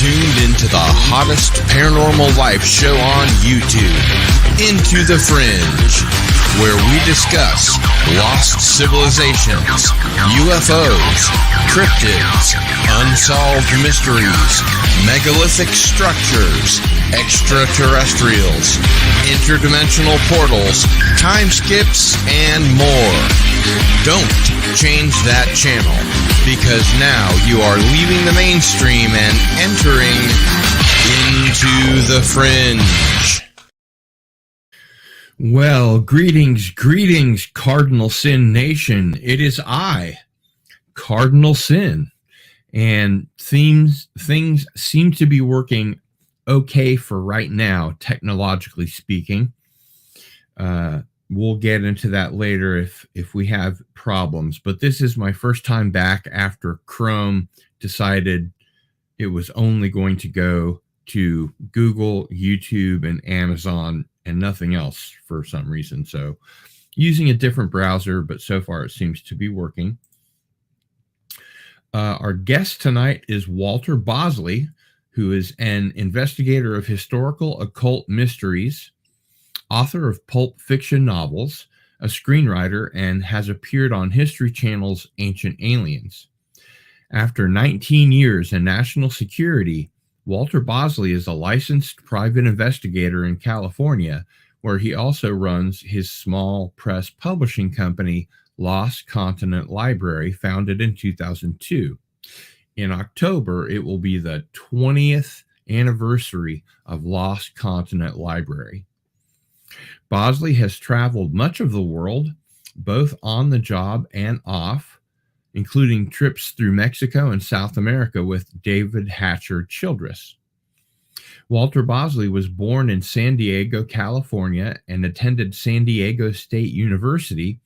tuned into the hottest paranormal life show on YouTube, Into the Fringe, where we discuss lost civilizations, UFOs, cryptids, unsolved mysteries, megalithic structures, extraterrestrials, interdimensional portals, time skips, and more. Don't change that channel, because now you are leaving the mainstream and entering into the fringe. Well, greetings, Cardinal Sin Nation. It is I, Cardinal Sin, and things seem to be working okay for right now, technologically speaking. We'll get into that later if we have problems, but this is my first time back after Chrome decided it was only going to go to Google, YouTube, and Amazon and nothing else for some reason. So using a different browser, but so far it seems to be working. Our guest tonight is Walter Bosley, who is an investigator of historical occult mysteries, author of pulp fiction novels, a screenwriter, and has appeared on History Channel's Ancient Aliens. After 19 years in national security, Walter Bosley is a licensed private investigator in California, where he also runs his small press publishing company, Lost Continent Library, founded in 2002. In October, it will be the 20th anniversary of Lost Continent Library. Bosley has traveled much of the world, both on the job and off, including trips through Mexico and South America with David Hatcher Childress. Walter Bosley was born in San Diego, California, and attended San Diego State University,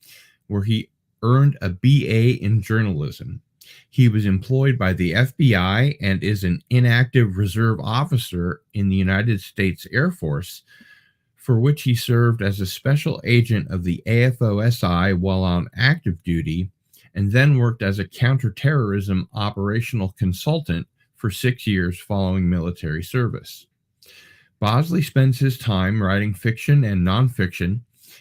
where he earned a BA in journalism. He was employed by the FBI and is an inactive reserve officer in the United States Air Force, for which he served as a special agent of the AFOSI while on active duty, and then worked as a counterterrorism operational consultant for 6 years following military service. Bosley spends his time writing fiction and nonfiction,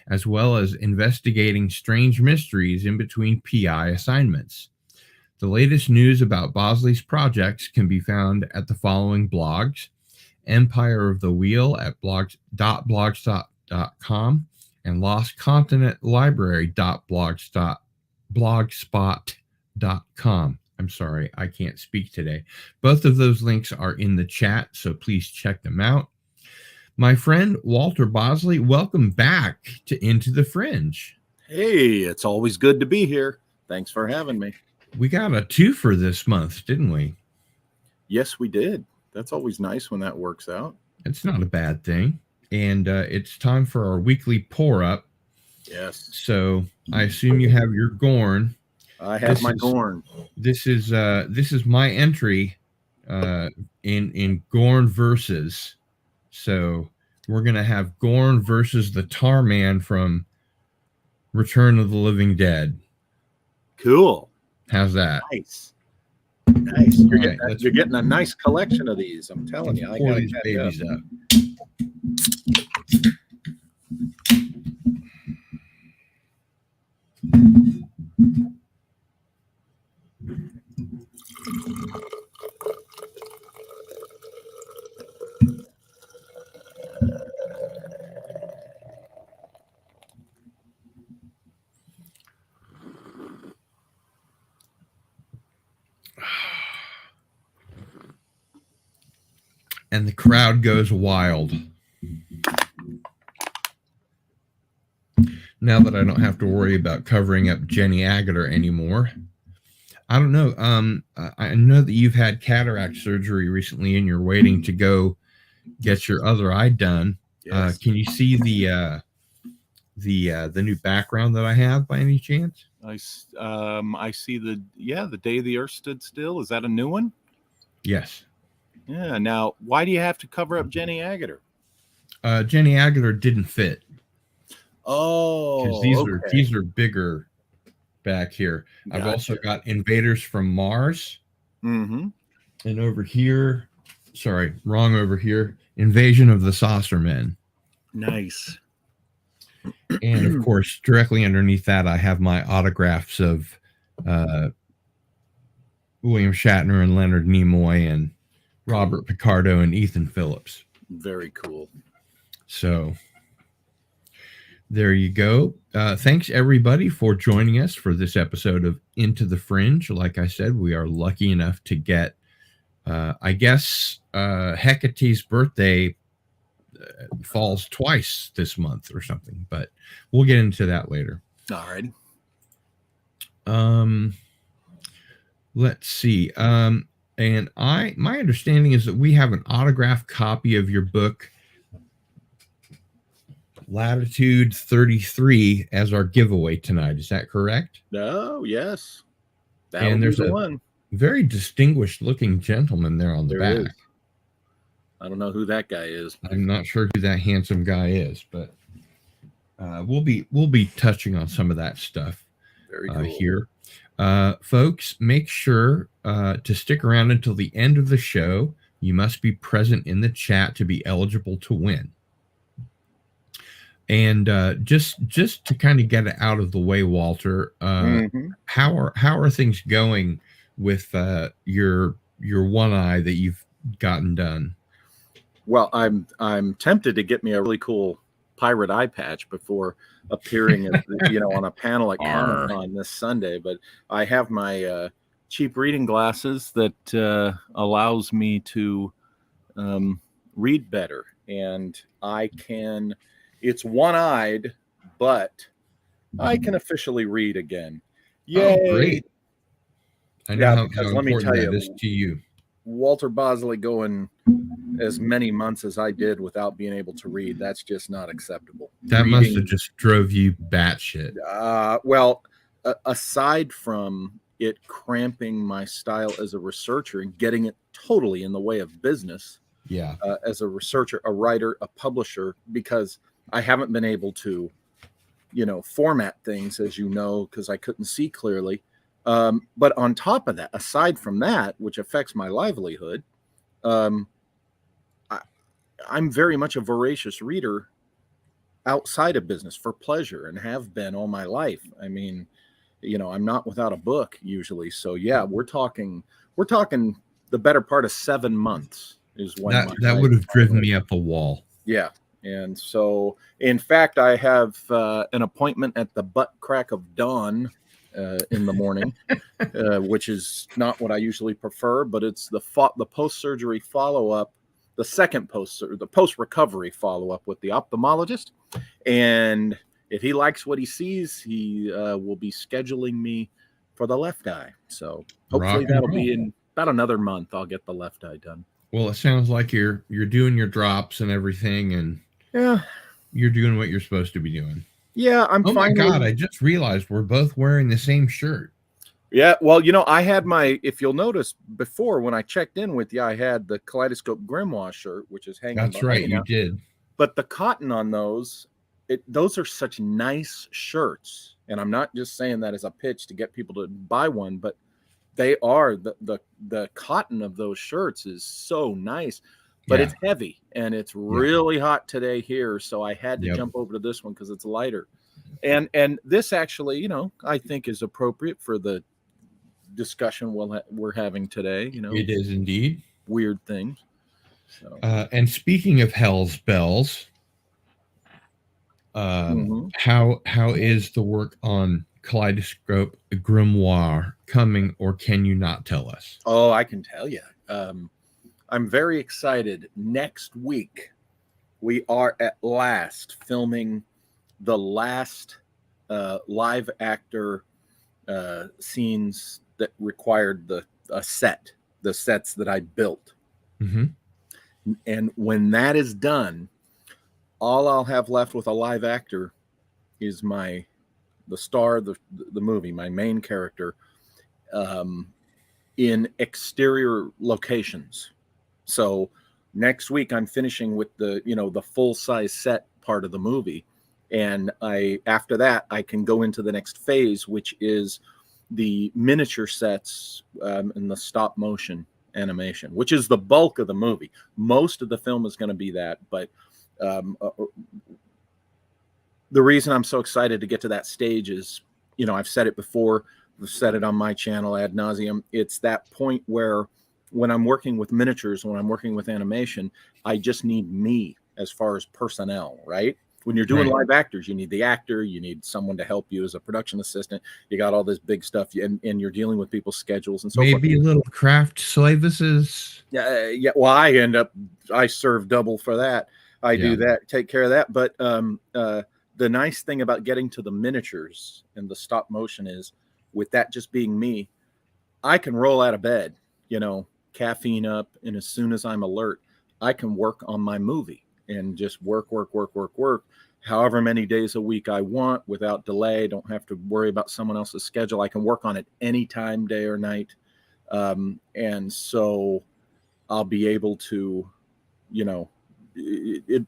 as well as investigating strange mysteries in between PI assignments. The latest news about Bosley's projects can be found at the following blogs: Empire of the Wheel at blogspot.com and lostcontinentlibrary.blogspot.com. I'm sorry, I can't speak today. Both of those links are in the chat, so please check them out. My friend Walter Bosley, welcome back to Into the Fringe. Hey, it's always good to be here. Thanks for having me. We got a twofer this month, didn't we? Yes, we did. That's always nice when that works out. It's not a bad thing. And it's time for our weekly pour-up. Yes. So I assume you have your Gorn. I have my Gorn. This is my entry in Gorn versus. So we're gonna have Gorn versus the Tar Man from Return of the Living Dead. Cool. How's that? Nice. Nice. You're getting a nice collection of these. I'm telling you. I got these babies up. And the crowd goes wild. Now that I don't have to worry about covering up Jenny Agutter anymore. I don't know. I know that you've had cataract surgery recently and you're waiting to go get your other eye done. Yes. Can you see the new background that I have by any chance? I see the Day the Earth Stood Still. Is that a new one? Yes. Yeah. Now, why do you have to cover up Jenny Agutter? Jenny Agutter didn't fit. Oh, these are bigger back here. Gotcha. I've also got Invaders from Mars. Mm-hmm. And over here, sorry, wrong over here. Invasion of the Saucer Men. Nice. And of course, directly underneath that, I have my autographs of William Shatner and Leonard Nimoy and Robert Picardo and Ethan Phillips. Very cool. So there you go. Thanks everybody for joining us for this episode of Into the Fringe. Like I said, we are lucky enough to get, I guess, Hecate's birthday falls twice this month or something, but we'll get into that later. All right. Let's see. And my understanding is that we have an autographed copy of your book, Latitude 33, as our giveaway tonight. Is that correct? Oh, yes. And there's a one. Very distinguished looking gentleman there on the back. Is. I don't know who that guy is. I'm not sure who that handsome guy is, but we'll be touching on some of that stuff. Very cool. Here. Folks, make sure to stick around until the end of the show. You must be present in the chat to be eligible to win. And just to kind of get it out of the way, Walter, how are things going with your one eye that you've gotten done? Well, I'm tempted to get me a really cool pirate eye patch before appearing at on a panel at Comic-Con this Sunday, but I have my cheap reading glasses that allows me to read better, and I can. It's one-eyed, but I can officially read again. Yay! Oh, great! I know how let me tell you, this to you. Walter Bosley going as many months as I did without being able to read, that's just not acceptable. That must have just drove you batshit. Well, aside from it cramping my style as a researcher and getting it totally in the way of business, as a researcher, a writer, a publisher, because I haven't been able to, format things, as you know, because I couldn't see clearly. But on top of that, aside from that, which affects my livelihood, I'm very much a voracious reader outside of business for pleasure and have been all my life. I mean, I'm not without a book usually. So yeah, we're talking the better part of 7 months is when that would have driven me up a wall. Yeah. And so, in fact, I have an appointment at the butt crack of dawn in the morning, which is not what I usually prefer, but it's the post-surgery follow-up, the post-recovery follow-up with the ophthalmologist. And if he likes what he sees, he will be scheduling me for the left eye. So hopefully that'll be in about another month. I'll get the left eye done. Well, it sounds like you're doing your drops and everything, and you're doing what you're supposed to be doing. Yeah, I'm fine. Oh my God, I just realized we're both wearing the same shirt. Yeah, well, I had if you'll notice before when I checked in with you, I had the Kaleidoscope Grimoire shirt, which is hanging. That's right, you did. But the cotton on those are such nice shirts. And I'm not just saying that as a pitch to get people to buy one, but they are the cotton of those shirts is so nice. But it's heavy, and it's really hot today here, so I had to jump over to this one because it's lighter. And this actually, I think is appropriate for the discussion we're having today. It is indeed. Weird things. So. And speaking of hell's bells, how is the work on Kaleidoscope Grimoire coming, or can you not tell us? Oh, I can tell you. I'm very excited. Next week, we are at last filming the last live actor scenes that required the sets that I built. Mm-hmm. And when that is done, all I'll have left with a live actor is the star of the movie, my main character, in exterior locations. So next week I'm finishing with the full size set part of the movie. And after that, I can go into the next phase, which is the miniature sets and the stop motion. animation, which is the bulk of the movie. Most of the film is going to be that, but the reason I'm so excited to get to that stage is, you know, I've said it before, I've said it on my channel ad nauseum. It's that point where when I'm working with miniatures, when I'm working with animation, I just need me as far as personnel, right? When you're doing live actors, you need the actor, you need someone to help you as a production assistant. You got all this big stuff, and you're dealing with people's schedules and so forth. Maybe a little craft services. Yeah. Well, I serve double for that. I do that, take care of that. But the nice thing about getting to the miniatures and the stop motion is, with that just being me, I can roll out of bed, you know, caffeine up, and as soon as I'm alert, I can work on my movie and just work, however many days a week I want without delay. Don't have to worry about someone else's schedule. I can work on it anytime, day or night. And so I'll be able to, you know,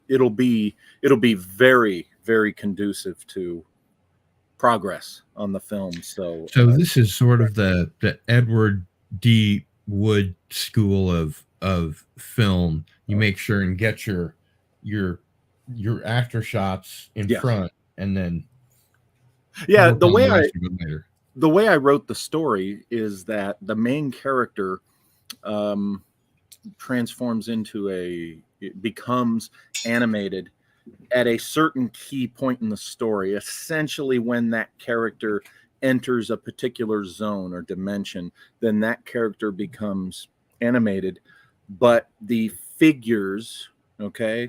it'll be very, very conducive to progress on the film. So this is sort of the Edward D. Wood school of film. You make sure and get your actor shots in front, and then the way I wrote the story is that the main character transforms into becomes animated at a certain key point in the story, essentially when that character enters a particular zone or dimension, then that character becomes animated. But the figures, okay,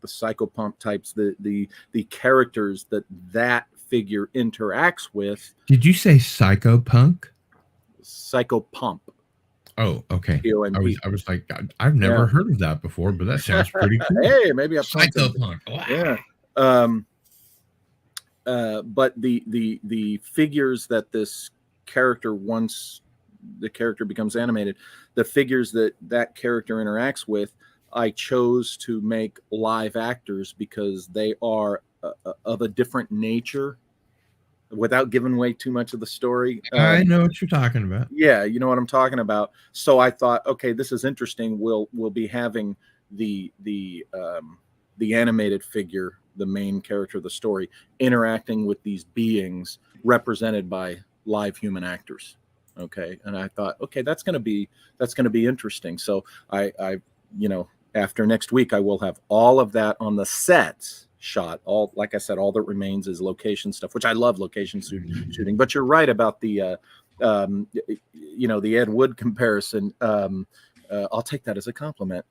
the psychopomp types, the characters that figure interacts with. Did you say psychopunk? Psychopomp. Oh, okay. P-O-M-P. I was like, I've never heard of that before, but that sounds pretty cool. Hey, maybe I've psychopunk. Wow. Yeah. But the figures that this character, once the character becomes animated, the figures that character interacts with, I chose to make live actors because they are of a different nature. Without giving away too much of the story, I know what you're talking about. Yeah, you know what I'm talking about. So I thought, okay, this is interesting. We'll be having the animated figure, the main character of the story, interacting with these beings represented by live human actors. Okay, and I thought, okay, that's gonna be interesting. So I you know, after next week, I will have all of that on the sets shot. All, like I said, all that remains is location stuff, which I love location shooting. But you're right about the you know, the Ed Wood comparison. I'll take that as a compliment,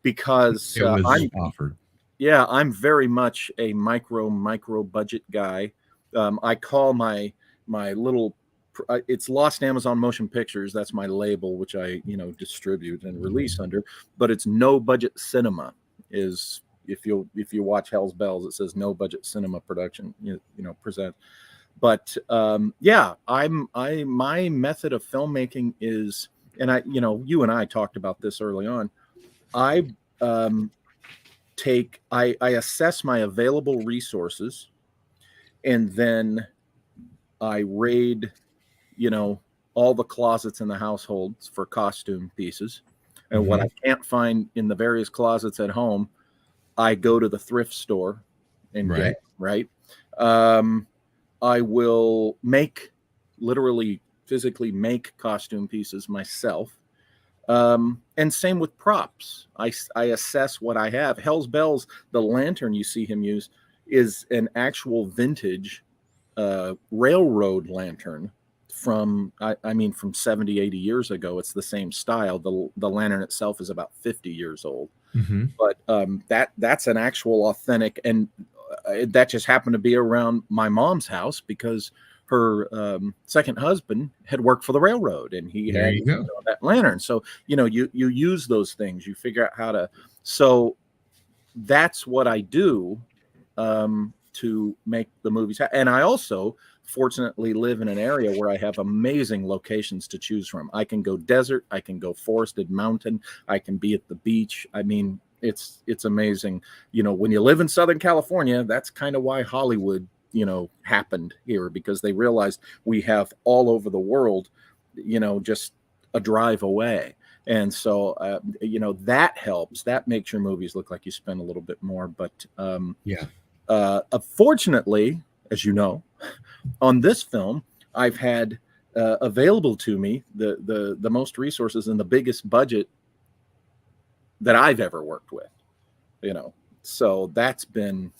because it was offered. Yeah, I'm very much a micro budget guy. I call my little, it's Lost Amazon Motion Pictures. That's my label, which I, you know, distribute and release under. But it's no budget cinema. Is if you watch Hell's Bells, it says no budget cinema production. You know, present. But yeah, my method of filmmaking is, and you know, you and I talked about this early on. I assess my available resources, and then I raid, you know, all the closets in the households for costume pieces. And what I can't find in the various closets at home, I go to the thrift store and get, right? I will literally physically make costume pieces myself. And same with props. I assess what I have. Hell's Bells, the lantern you see him use, is an actual vintage railroad lantern from, from 70, 80 years ago. It's the same style. The lantern itself is about 50 years old. But that's an actual authentic, and that just happened to be around my mom's house because her second husband had worked for the railroad, and he had that lantern. So, you know, you use those things, you figure out how to. So that's what I do to make the movies. And I also fortunately live in an area where I have amazing locations to choose from. I can go desert, I can go forested mountain, I can be at the beach. I mean, it's amazing. You know, when you live in Southern California, that's kind of why Hollywood, you know, happened here, because they realized we have all over the world, you know, just a drive away. And so, that helps. That makes your movies look like you spend a little bit more. But fortunately, as you know, on this film, I've had available to me the most resources and the biggest budget that I've ever worked with. So that's been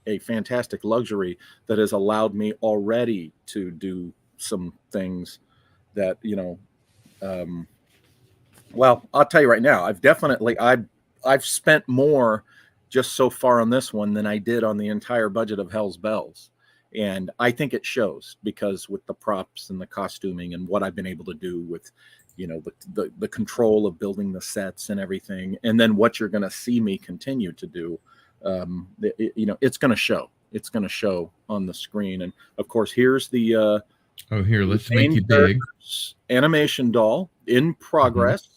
a fantastic luxury that has allowed me already to do some things that well, I'll tell you right now, I've spent more just so far on this one than I did on the entire budget of Hell's Bells. And I think it shows, because with the props and the costuming and what I've been able to do with, the control of building the sets and everything, and then what you're going to see me continue to do, it's going to show. It's going to show on the screen. And of course, here's the let's make you big animation doll in progress. Mm-hmm.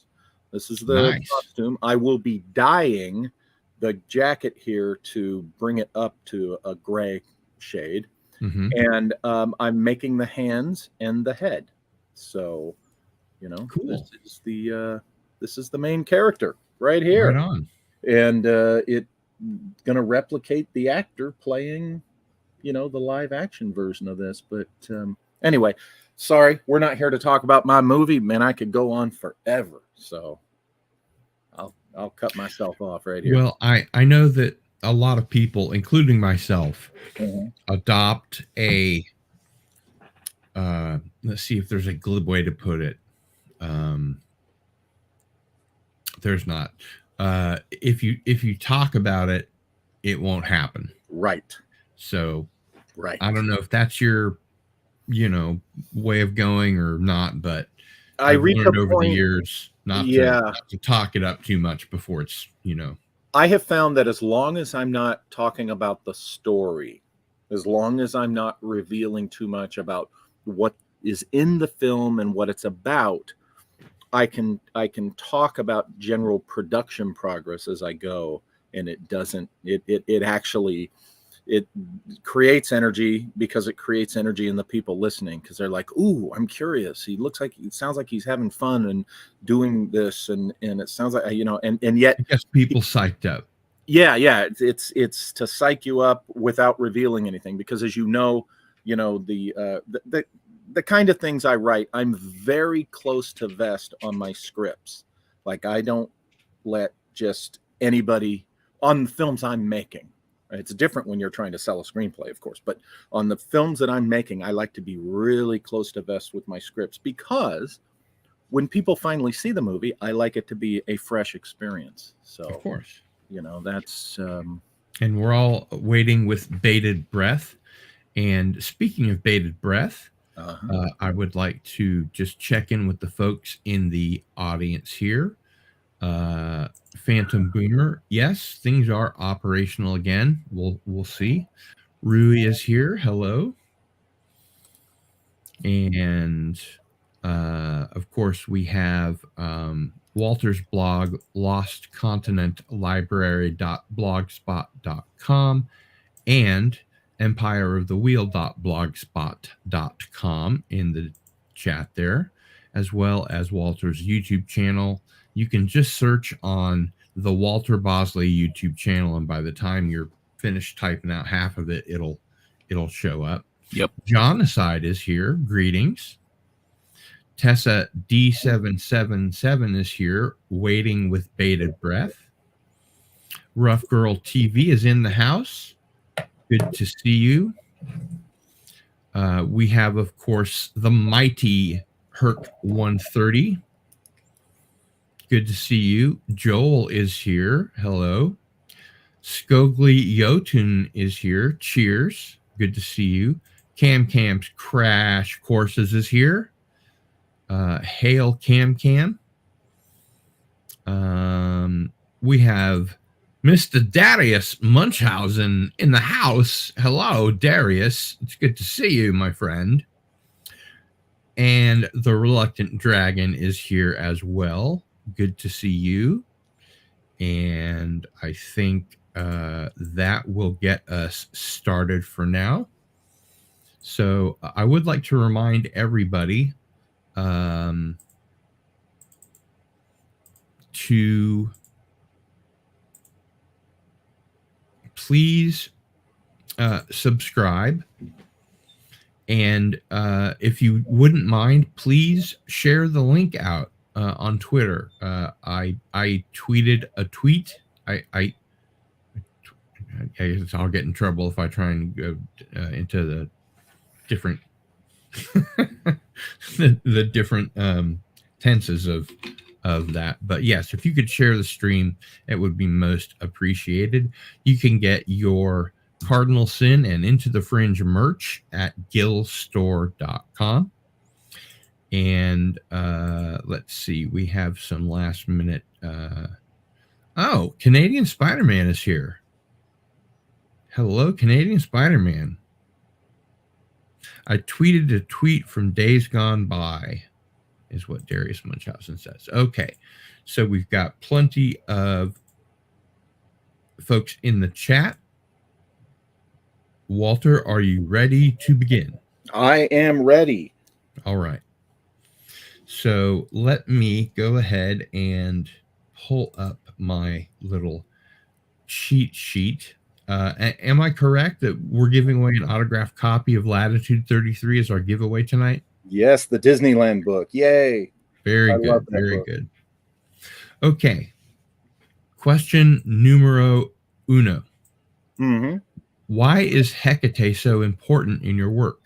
This is the costume. I will be dyeing the jacket here to bring it up to a gray shade. Mm-hmm. And I'm making the hands and the head. So, cool. This is the main character right here. Right on. And it's going to replicate the actor playing, the live action version of this. But anyway, sorry, we're not here to talk about my movie. Man, I could go on forever. So I'll cut myself off right here. Well, I know that a lot of people, including myself, adopt a let's see if there's a glib way to put it. There's not. If you talk about it, it won't happen. Right. So right. I don't know if that's your way of going or not, but I've learned over the years not to talk it up too much before it's I have found that as long as I'm not talking about the story, as long as I'm not revealing too much about what is in the film and what it's about, I can talk about general production progress as I go, and it actually creates energy, because it creates energy in the people listening, because they're like, ooh, I'm curious. It sounds like he's having fun and doing this, and it sounds like, and yet it gets people psyched up. Yeah. It's to psych you up without revealing anything, because as the kind of things I write, I'm very close to vest on my scripts. Like, I don't let just anybody on the films I'm making. It's different when you're trying to sell a screenplay, of course, but on the films that I'm making, I like to be really close to vest with my scripts, because when people finally see the movie, I like it to be a fresh experience. So, of course, that's and we're all waiting with bated breath. And speaking of bated breath, I would like to just check in with the folks in the audience here. Phantom Boomer, yes, things are operational again. We'll see. Rui is here. Hello. And of course, we have Walter's blog, lostcontinentlibrary.blogspot.com, and empireofthewheel.blogspot.com in the chat there, as well as Walter's YouTube channel. You can just search on the Walter Bosley YouTube channel, and by the time you're finished typing out half of it, it'll show up. Yep. Jonocide is here. Greetings. Tessa D777 is here, waiting with bated breath. Rough Girl TV is in the house. Good to see you. We have, of course, the mighty Herc 130. Good to see you. Joel is here. Hello. Skogli Jotun is here. Cheers. Good to see you. Cam's Crash Courses is here. Hail Cam. We have Mr. Darius Munchausen in the house. Hello, Darius. It's good to see you, my friend. And the Reluctant Dragon is here as well. Good to see you. And I think that will get us started for now. So I would like to remind everybody to please subscribe. And if you wouldn't mind, please share the link out on Twitter. I tweeted a tweet. I guess I'll get in trouble if I try and go into the different the different tenses of that. But yes, if you could share the stream, it would be most appreciated. You can get your Cardinal Sin and Into the Fringe merch at gillstore.com. And let's see, we have some last minute. Canadian Spider-Man is here. Hello, Canadian Spider-Man. I tweeted a tweet from days gone by, is what Darius Munchausen says. Okay, so we've got plenty of folks in the chat. Walter, are you ready to begin? I am ready. All right. So let me go ahead and pull up my little cheat sheet. Am I correct that we're giving away an autographed copy of Latitude 33 as our giveaway tonight? Yes, the Disneyland book. Yay. Very good. Very good. Okay. Question numero uno. Mm-hmm. Why is Hecate so important in your work?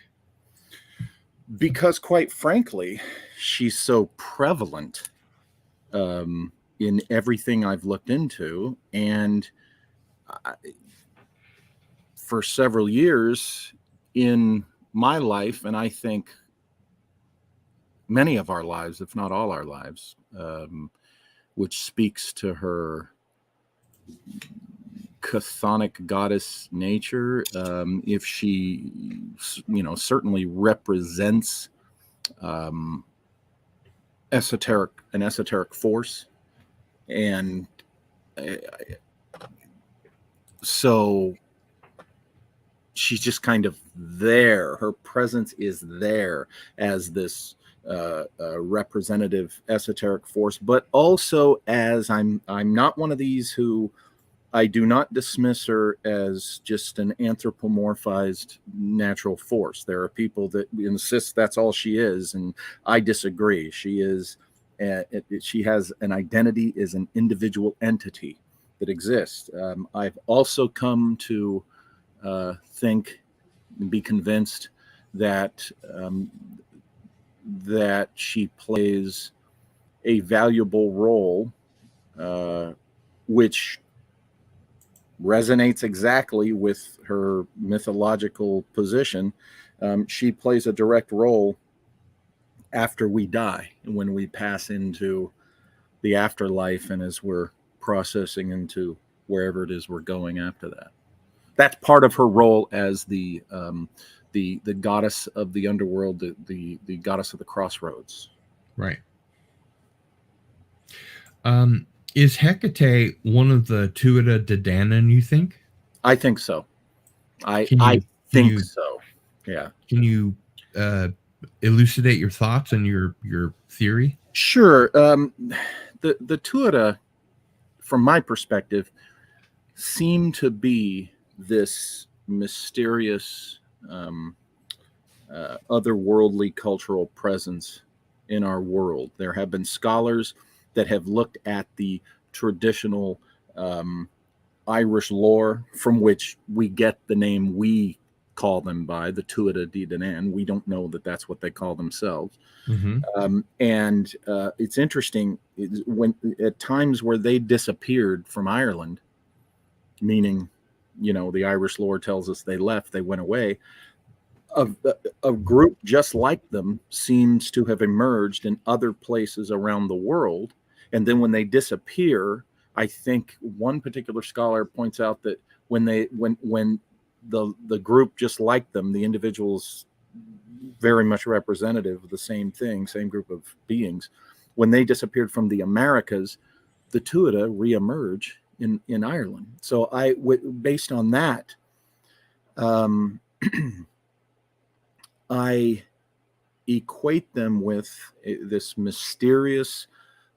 Because, quite frankly, she's so prevalent in everything I've looked into. And for several years in my life, and I think many of our lives, if not all our lives, which speaks to her chthonic goddess nature, if she, certainly represents an esoteric force, and so she's just kind of there. Her presence is there as this representative esoteric force, but also as I'm not one of these who, I do not dismiss her as just an anthropomorphized natural force. There are people that insist that's all she is, and I disagree. She is, she has an identity, is an individual entity that exists. I've also come to think and be convinced that that she plays a valuable role, which resonates exactly with her mythological position. She plays a direct role after we die, when we pass into the afterlife, and as we're processing into wherever it is we're going after that. That's part of her role as the goddess of the underworld, the goddess of the crossroads. Right. Is Hecate one of the Tuatha De Danann, you think? I think so. I think so. Yeah. Can you elucidate your thoughts and your theory? Sure. The Tuatha, from my perspective, seem to be this mysterious, otherworldly cultural presence in our world. There have been scholars that have looked at the traditional Irish lore, from which we get the name we call them by, the Tuatha De Danann. We don't know that that's what they call themselves. Mm-hmm. And it's interesting, when at times where they disappeared from Ireland, meaning, the Irish lore tells us they left, they went away, a group just like them seems to have emerged in other places around the world. And then when they disappear, I think one particular scholar points out that when the group just like them, the individuals very much representative of the same thing, same group of beings, when they disappeared from the Americas, the Tuatha reemerge in Ireland. So based on that, I equate them with this mysterious,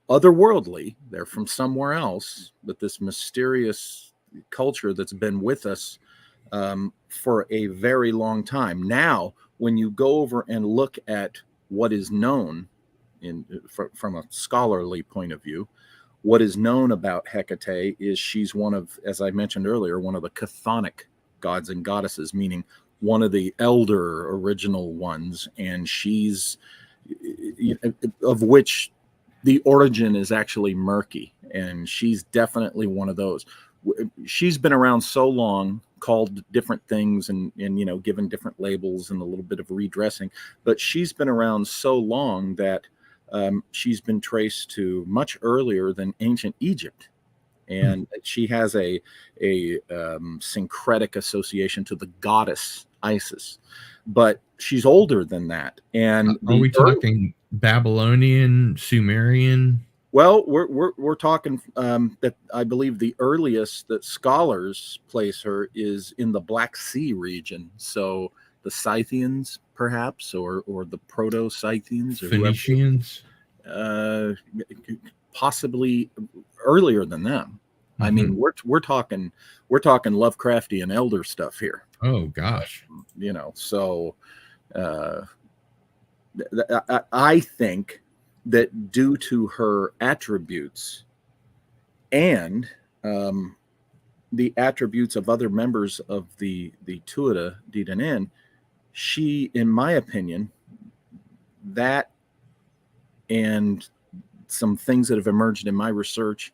otherworldly. They're from somewhere else, but this mysterious culture that's been with us for a very long time. Now, when you go over and look at what is known from a scholarly point of view, what is known about Hecate is she's one of, as I mentioned earlier, one of the chthonic gods and goddesses, meaning one of the elder original ones, and she's of which the origin is actually murky, and she's definitely one of those. She's been around so long, called different things, and given different labels and a little bit of redressing, but she's been around so long that she's been traced to much earlier than ancient Egypt, and she has a syncretic association to the goddess Isis, but she's older than that. And are we talking Babylonian, Sumerian? Well, we're talking that I believe the earliest that scholars place her is in the Black Sea region. So the Scythians, perhaps, or the Proto-Scythians, or Phoenicians, possibly earlier than them. Mm-hmm. I mean, we're talking Lovecraftian elder stuff here. Oh gosh, so I think that due to her attributes and the attributes of other members of the Tuatha De Danann, she, in my opinion, that and some things that have emerged in my research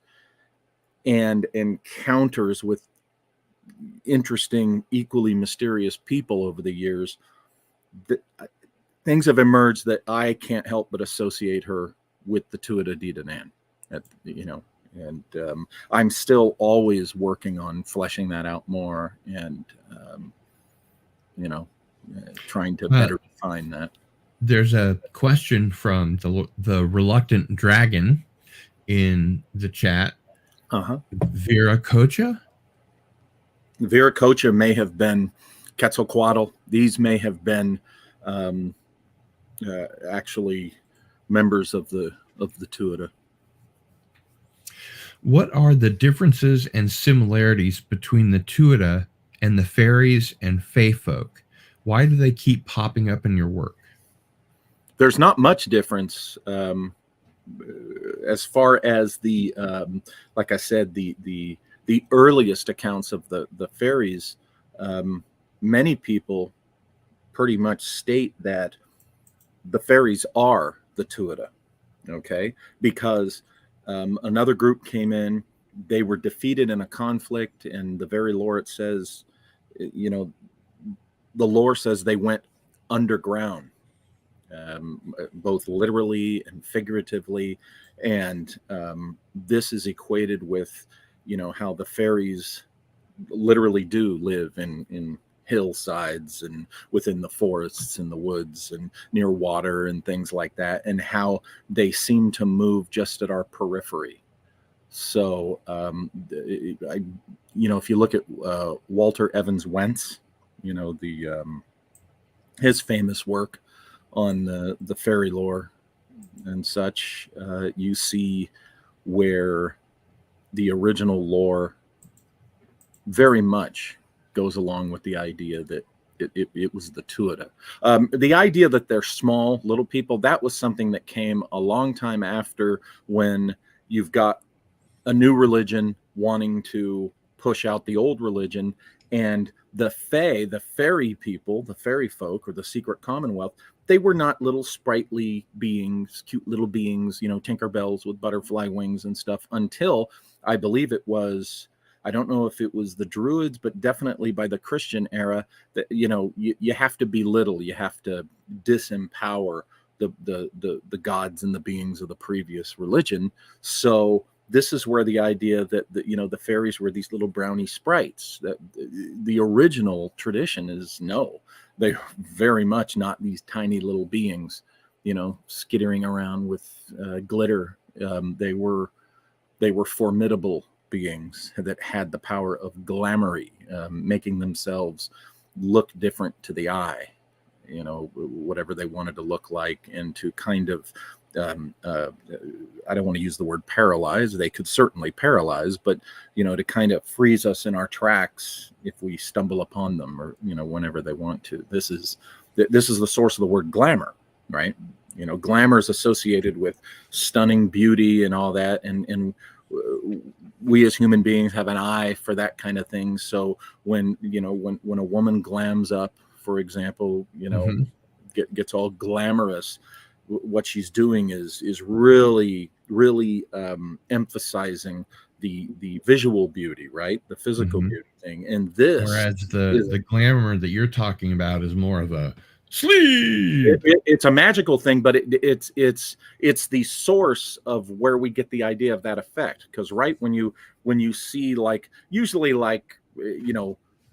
and encounters with interesting, equally mysterious people over the years, things have emerged that I can't help but associate her with the Tuatha De Danann, and I'm still always working on fleshing that out more and, trying to better define that. There's a question from the Reluctant Dragon in the chat. Viracocha? Viracocha may have been Quetzalcoatl. These may have been actually members of the Tuatha. What are the differences and similarities between the Tuatha and the fairies and fae folk? Why do they keep popping up in your work? There's not much difference as far as the like I said, the earliest accounts of the fairies. Many people pretty much state that the fairies are the Tuatha, okay? Because another group came in, they were defeated in a conflict, and the very lore, it says, the lore says they went underground, both literally and figuratively, and this is equated with, how the fairies literally do live in hillsides and within the forests and the woods and near water and things like that, and how they seem to move just at our periphery. So, if you look at Walter Evans Wentz, his famous work on the fairy lore and such, you see where the original lore very much goes along with the idea that it was the Tuatha. The idea that they're small little people, that was something that came a long time after, when you've got a new religion wanting to push out the old religion, and the fae, the fairy people, the fairy folk, or the secret commonwealth, they were not little sprightly beings, cute little beings, Tinkerbells with butterfly wings and stuff, until I believe it was, I don't know if it was the Druids, but definitely by the Christian era, that you have to belittle, you have to disempower the gods and the beings of the previous religion. So this is where the idea that the fairies were these little brownie sprites. That the original tradition is no, they're very much not these tiny little beings, skittering around with glitter. They were formidable beings that had the power of glamory, making themselves look different to the eye, whatever they wanted to look like, and to kind of I don't want to use the word paralyze. They could certainly paralyze, but, to kind of freeze us in our tracks if we stumble upon them, or, whenever they want to. This is the source of the word glamour, right? Glamour is associated with stunning beauty and all that. And we as human beings have an eye for that kind of thing. So when a woman glams up, for example, gets all glamorous, what she's doing is really emphasizing the visual beauty, right? The physical beauty thing. And this, whereas the glamour that you're talking about is more of a sleep. It's a magical thing, but it's the source of where we get the idea of that effect. Because right when you see, like, usually, like,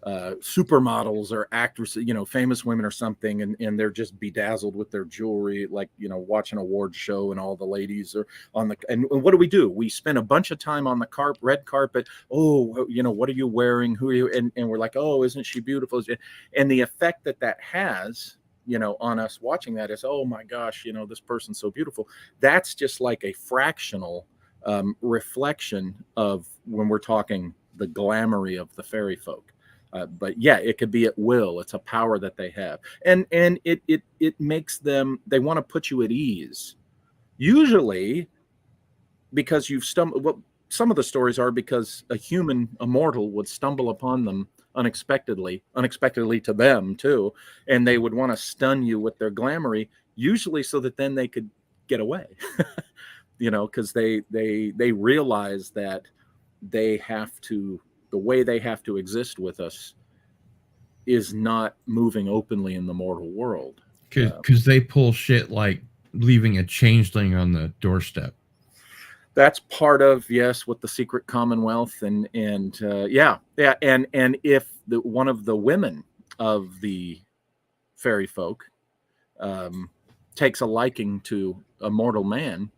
supermodels or actresses, famous women or something, and they're just bedazzled with their jewelry, like, watch an award show, and all the ladies are on the, and what do? We spend a bunch of time on the red carpet. Oh, what are you wearing? Who are you? And we're like, oh, isn't she beautiful? And the effect that has, on us watching that is, oh my gosh, this person's so beautiful. That's just like a fractional reflection of when we're talking the glamory of the fairy folk. But yeah, it could be at will. It's a power that they have, and it makes them, they want to put you at ease. Usually, because you've stumbled. Well, some of the stories are because a mortal would stumble upon them unexpectedly to them too, and they would want to stun you with their glamory, usually so that then they could get away. Because they realize that the way they have to exist with us is not moving openly in the mortal world. Because they pull shit like leaving a changeling on the doorstep. That's part of, yes, with the secret commonwealth, and yeah. And if one of the women of the fairy folk takes a liking to a mortal man,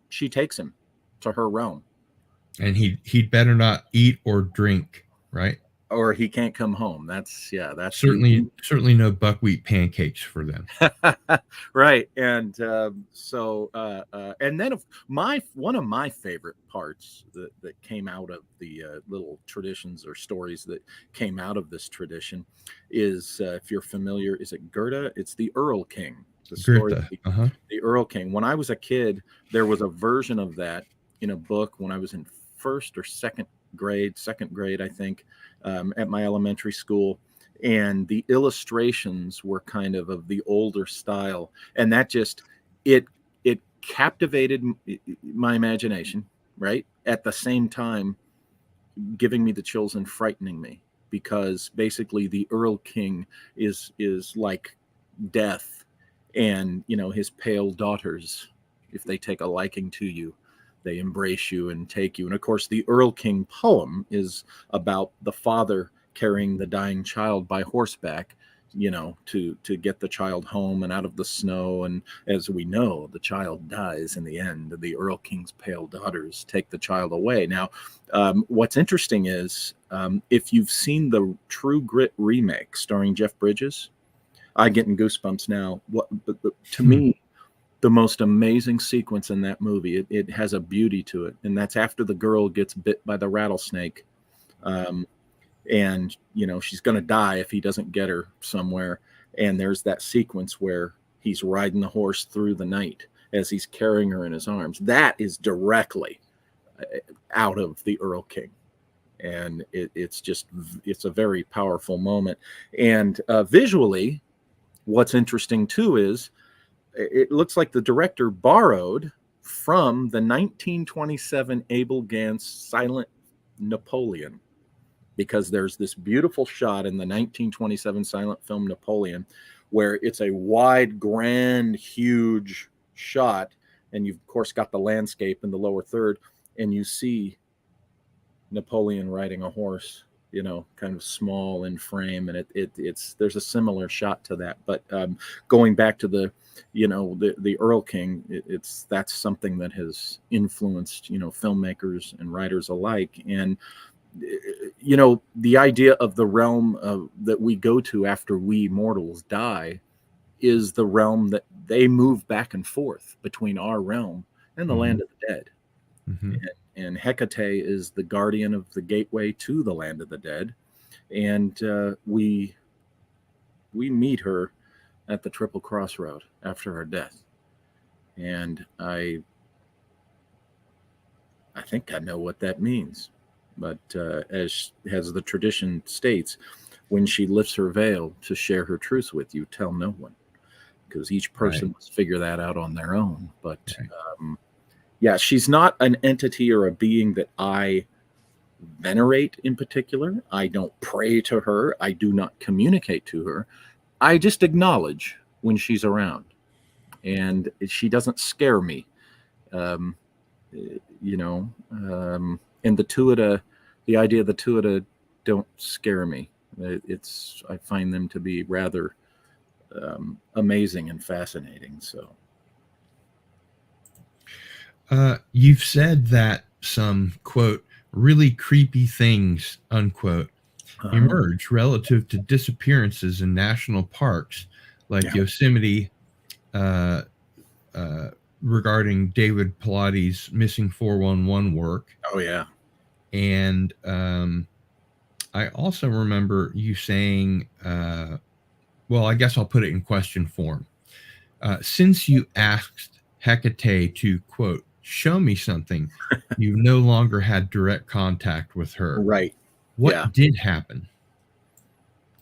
she takes him to her realm. And he'd better not eat or drink, right? Or he can't come home. That's certainly no buckwheat pancakes for them. Right. And and then one of my favorite parts that came out of the little traditions or stories that came out of this tradition is, if you're familiar, is it Gerda? It's the Earl King. The story of the Earl King. When I was a kid, there was a version of that in a book when I was in first or second grade, I think, at my elementary school, and the illustrations were kind of the older style, and that just it captivated my imagination, right, at the same time giving me the chills and frightening me, because basically the Earl King is like death, and his pale daughters, if they take a liking to you, they embrace you and take you. And of course, the Earl King poem is about the father carrying the dying child by horseback, to get the child home and out of the snow. And as we know, the child dies in the end. The Earl King's pale daughters take the child away. Now, what's interesting is, if you've seen the True Grit remake starring Jeff Bridges, I'm getting goosebumps now. To me, the most amazing sequence in that movie, it has a beauty to it, and that's after the girl gets bit by the rattlesnake, and she's going to die if he doesn't get her somewhere. And there's that sequence where he's riding the horse through the night as he's carrying her in his arms. That is directly out of the Earl King, and it's a very powerful moment. And visually, what's interesting too is, it looks like the director borrowed from the 1927 Abel Gance Silent Napoleon, because there's this beautiful shot in the 1927 silent film Napoleon where it's a wide, grand, huge shot, and you've of course got the landscape in the lower third, and you see Napoleon riding a horse, kind of small in frame, and it's there's a similar shot to that. But going back to the Earl King, that's something that has influenced filmmakers and writers alike. And the idea of the realm that we go to after we mortals die is the realm that they move back and forth between our realm and the land of the dead. And Hecate is the guardian of the gateway to the land of the dead. And we meet her at the Triple Crossroad after her death. And I think I know what that means. But as the tradition states, when she lifts her veil to share her truth with you, tell no one, because each person must figure that out on their own. But yeah, she's not an entity or a being that I venerate in particular. I don't pray to her. I do not communicate to her. I just acknowledge when she's around, and she doesn't scare me. And the idea of the Tuatha don't scare me. I find them to be rather amazing and fascinating. So you've said that some, quote, really creepy things, unquote, emerge relative to disappearances in national parks like Yosemite, regarding David Pilates' Missing 411 work. Oh, yeah. And I also remember you saying, well, I guess I'll put it in question form. Since you asked Hecate to, quote, show me something, you no longer had direct contact with her. Right. What did happen?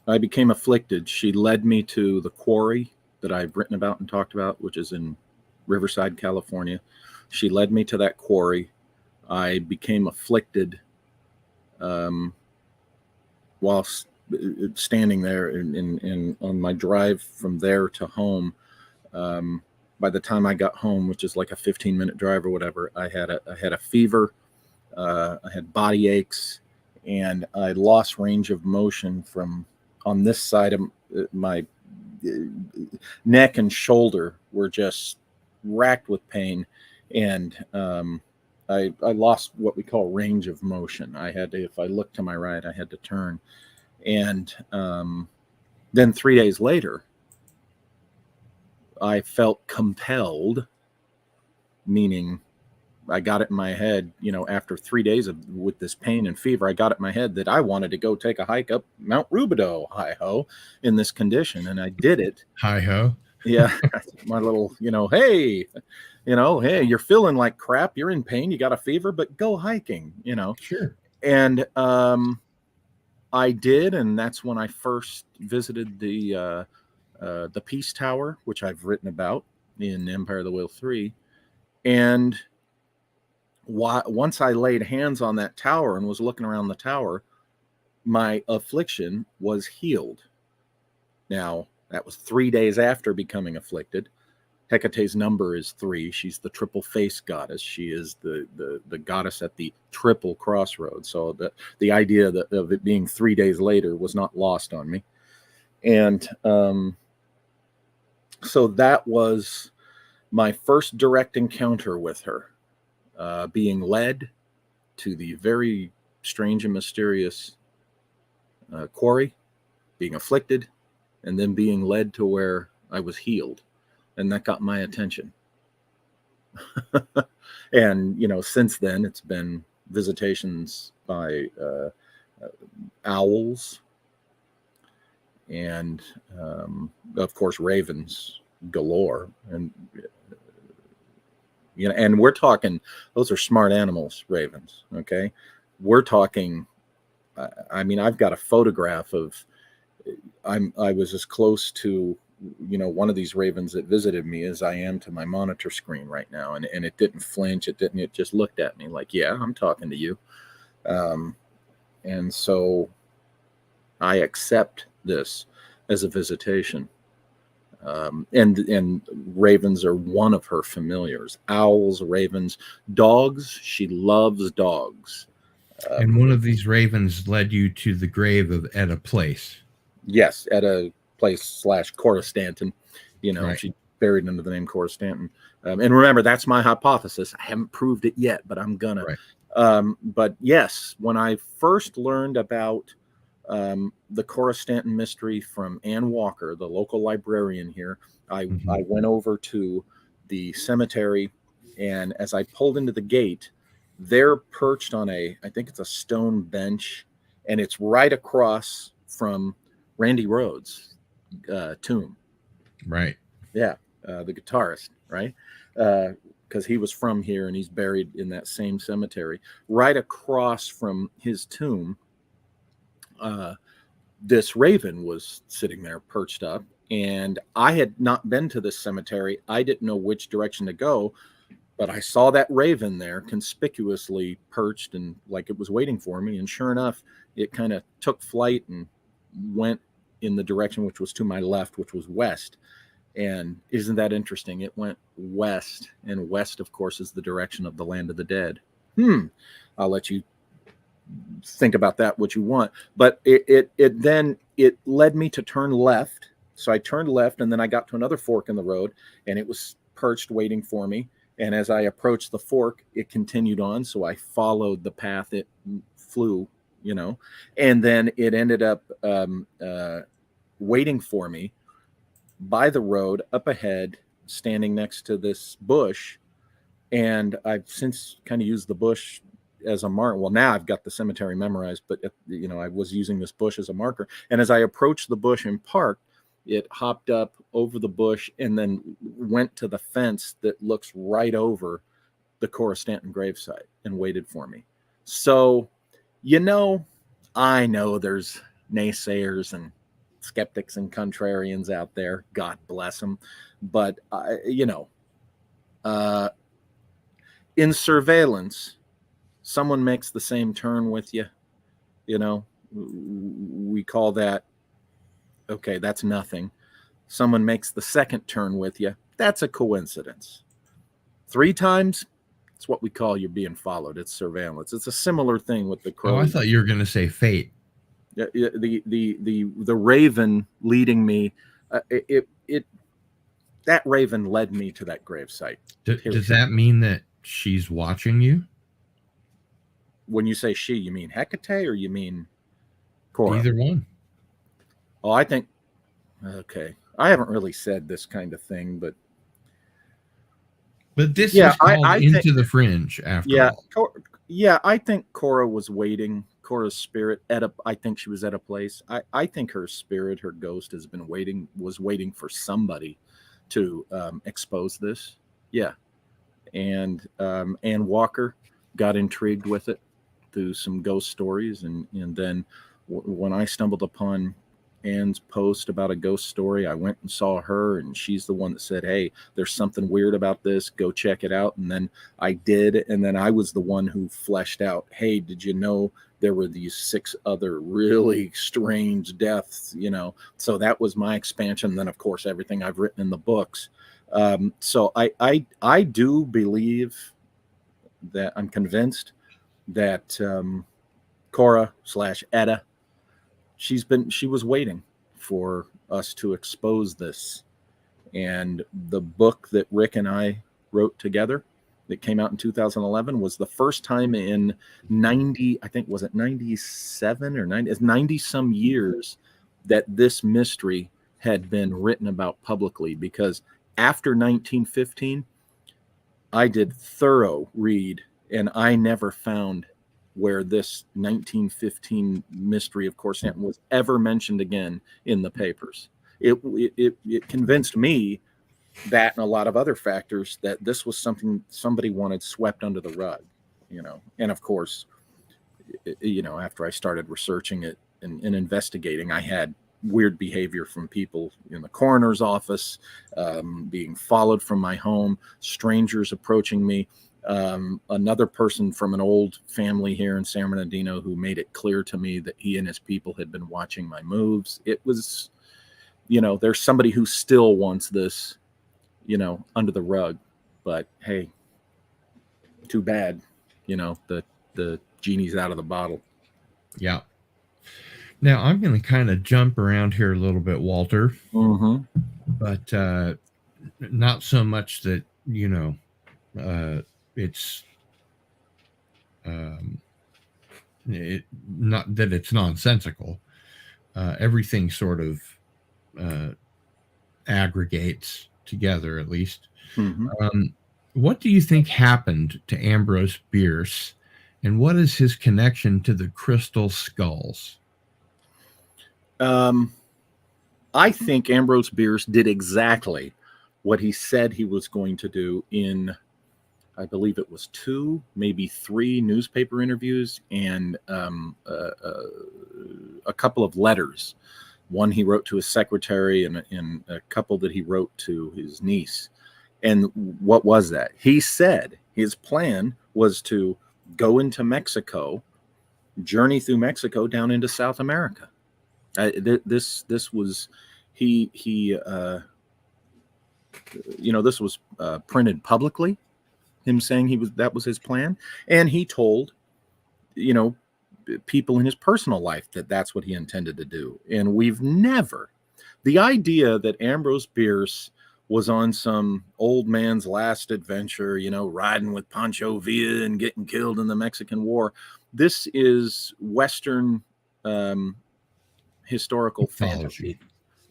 I became afflicted. She led me to the quarry that I've written about and talked about, which is in Riverside, California. She led me to that quarry. I became afflicted while standing there in on my drive from there to home. By the time I got home, which is like a 15-minute drive or whatever, I had a fever. I had body aches, and I lost range of motion from on this side of my neck and shoulder were just racked with pain, and I lost what we call range of motion. I had to, if I looked to my right, I had to turn. And then 3 days later, I felt compelled, meaning I got it in my head, after 3 days with this pain and fever, I got it in my head that I wanted to go take a hike up Mount Rubidoux, hi-ho, in this condition. And I did it. Hi-ho. Yeah. My little, hey, hey, you're feeling like crap. You're in pain. You got a fever, but go hiking, Sure. And I did. And that's when I first visited the Peace Tower, which I've written about in Empire of the Whale 3. And once I laid hands on that tower and was looking around the tower, my affliction was healed. Now, that was 3 days after becoming afflicted. Hecate's number is 3. She's the triple face goddess. She is the goddess at the triple crossroads. So the idea of it being 3 days later was not lost on me. And so that was my first direct encounter with her, being led to the very strange and mysterious quarry, being afflicted, and then being led to where I was healed. And that got my attention. And, since then, it's been visitations by owls and, of course, ravens galore. And, and we're talking, those are smart animals, ravens, okay? We're talking, I've got a photograph of, I was as close to, one of these ravens that visited me as I am to my monitor screen right now. And it didn't flinch. It just looked at me like, yeah, I'm talking to you. And so I accept this as a visitation. And ravens are one of her familiars. Owls, ravens, dogs. She loves dogs. And one of these ravens led you to the grave of Etta Place. Yes, Etta Place / Cora Stanton. Right. She buried under the name Cora Stanton. And remember, that's my hypothesis. I haven't proved it yet, but I'm gonna. Right. But yes, when I first learned about the Cora Stanton mystery from Ann Walker, the local librarian here. I went over to the cemetery, and as I pulled into the gate, they're perched on I think it's a stone bench, and it's right across from Randy Rhoads' tomb. Right. Yeah, the guitarist, right? Because he was from here, and he's buried in that same cemetery. Right across from his tomb, this raven was sitting there perched up, and I had not been to this cemetery. I didn't know which direction to go, but I saw that raven there conspicuously perched and like it was waiting for me. And sure enough, it kind of took flight and went in the direction which was to my left, which was west. And isn't that interesting? It went west, and west, of course, is the direction of the land of the dead. I'll let you think about that what you want. But it led me to turn left. So I turned left, and then I got to another fork in the road, and it was perched waiting for me. And as I approached the fork, it continued on. So I followed the path it flew, and then it ended up waiting for me by the road up ahead, standing next to this bush. And I've since kind of used the bush as a marker. Well, now I've got the cemetery memorized, but I was using this bush as a marker. And as I approached the bush and parked, it hopped up over the bush and then went to the fence that looks right over the Cora Stanton gravesite and waited for me. So, I know there's naysayers and skeptics and contrarians out there. God bless them. But, in surveillance, someone makes the same turn with you. We call that, okay, that's nothing. Someone makes the second turn with you. That's a coincidence. 3 times, it's what we call you're being followed. It's surveillance. It's a similar thing with the crow. Oh, I thought you were going to say fate. The raven leading me, that raven led me to that gravesite. Does that mean that she's watching you? When you say she, you mean Hecate or you mean Cora? Either one. Oh, I think, okay. I haven't really said this kind of thing, but this is called Into the Fringe after all. I think Cora was waiting. Cora's spirit I think she was at a place. I think her spirit, her ghost was waiting for somebody to expose this. Yeah. And Ann Walker got intrigued with it through some ghost stories. And then when I stumbled upon Ann's post about a ghost story, I went and saw her, and she's the one that said, hey, there's something weird about this, go check it out. And then I did, and then I was the one who fleshed out, hey, did you know there were these 6 other really strange deaths? So that was my expansion. And then of course everything I've written in the books. So I do believe that, I'm convinced that Cora / Etta, she was waiting for us to expose this. And the book that Rick and I wrote together that came out in 2011 was the first time in 90, I think, was it 97 or 90 some years that this mystery had been written about publicly. Because after 1915, I did thorough read, and I never found where this 1915 mystery of Cora Stanton was ever mentioned again in the papers. It convinced me, that and a lot of other factors, that this was something somebody wanted swept under the rug, And of course, after I started researching it and investigating, I had weird behavior from people in the coroner's office, being followed from my home, strangers approaching me. Another person from an old family here in San Bernardino who made it clear to me that he and his people had been watching my moves. It was, there's somebody who still wants this, under the rug. But hey, too bad, the genie's out of the bottle. Yeah. Now I'm going to kind of jump around here a little bit, Walter. Mm-hmm. But not so much that, it's not that it's nonsensical. everything sort of aggregates together, at least. What do you think happened to Ambrose Bierce, and what is his connection to the crystal skulls? I think Ambrose Bierce did exactly what he said he was going to do in, I believe it was 2, maybe 3 newspaper interviews and a couple of letters. One he wrote to his secretary and a couple that he wrote to his niece. And what was that? He said his plan was to go into Mexico, journey through Mexico down into South America. This was this was printed publicly, him saying that was his plan, and he told people in his personal life that's what he intended to do. And we've never, the idea that Ambrose Bierce was on some old man's last adventure, riding with Pancho Villa and getting killed in the Mexican War. This is Western historical fantasy.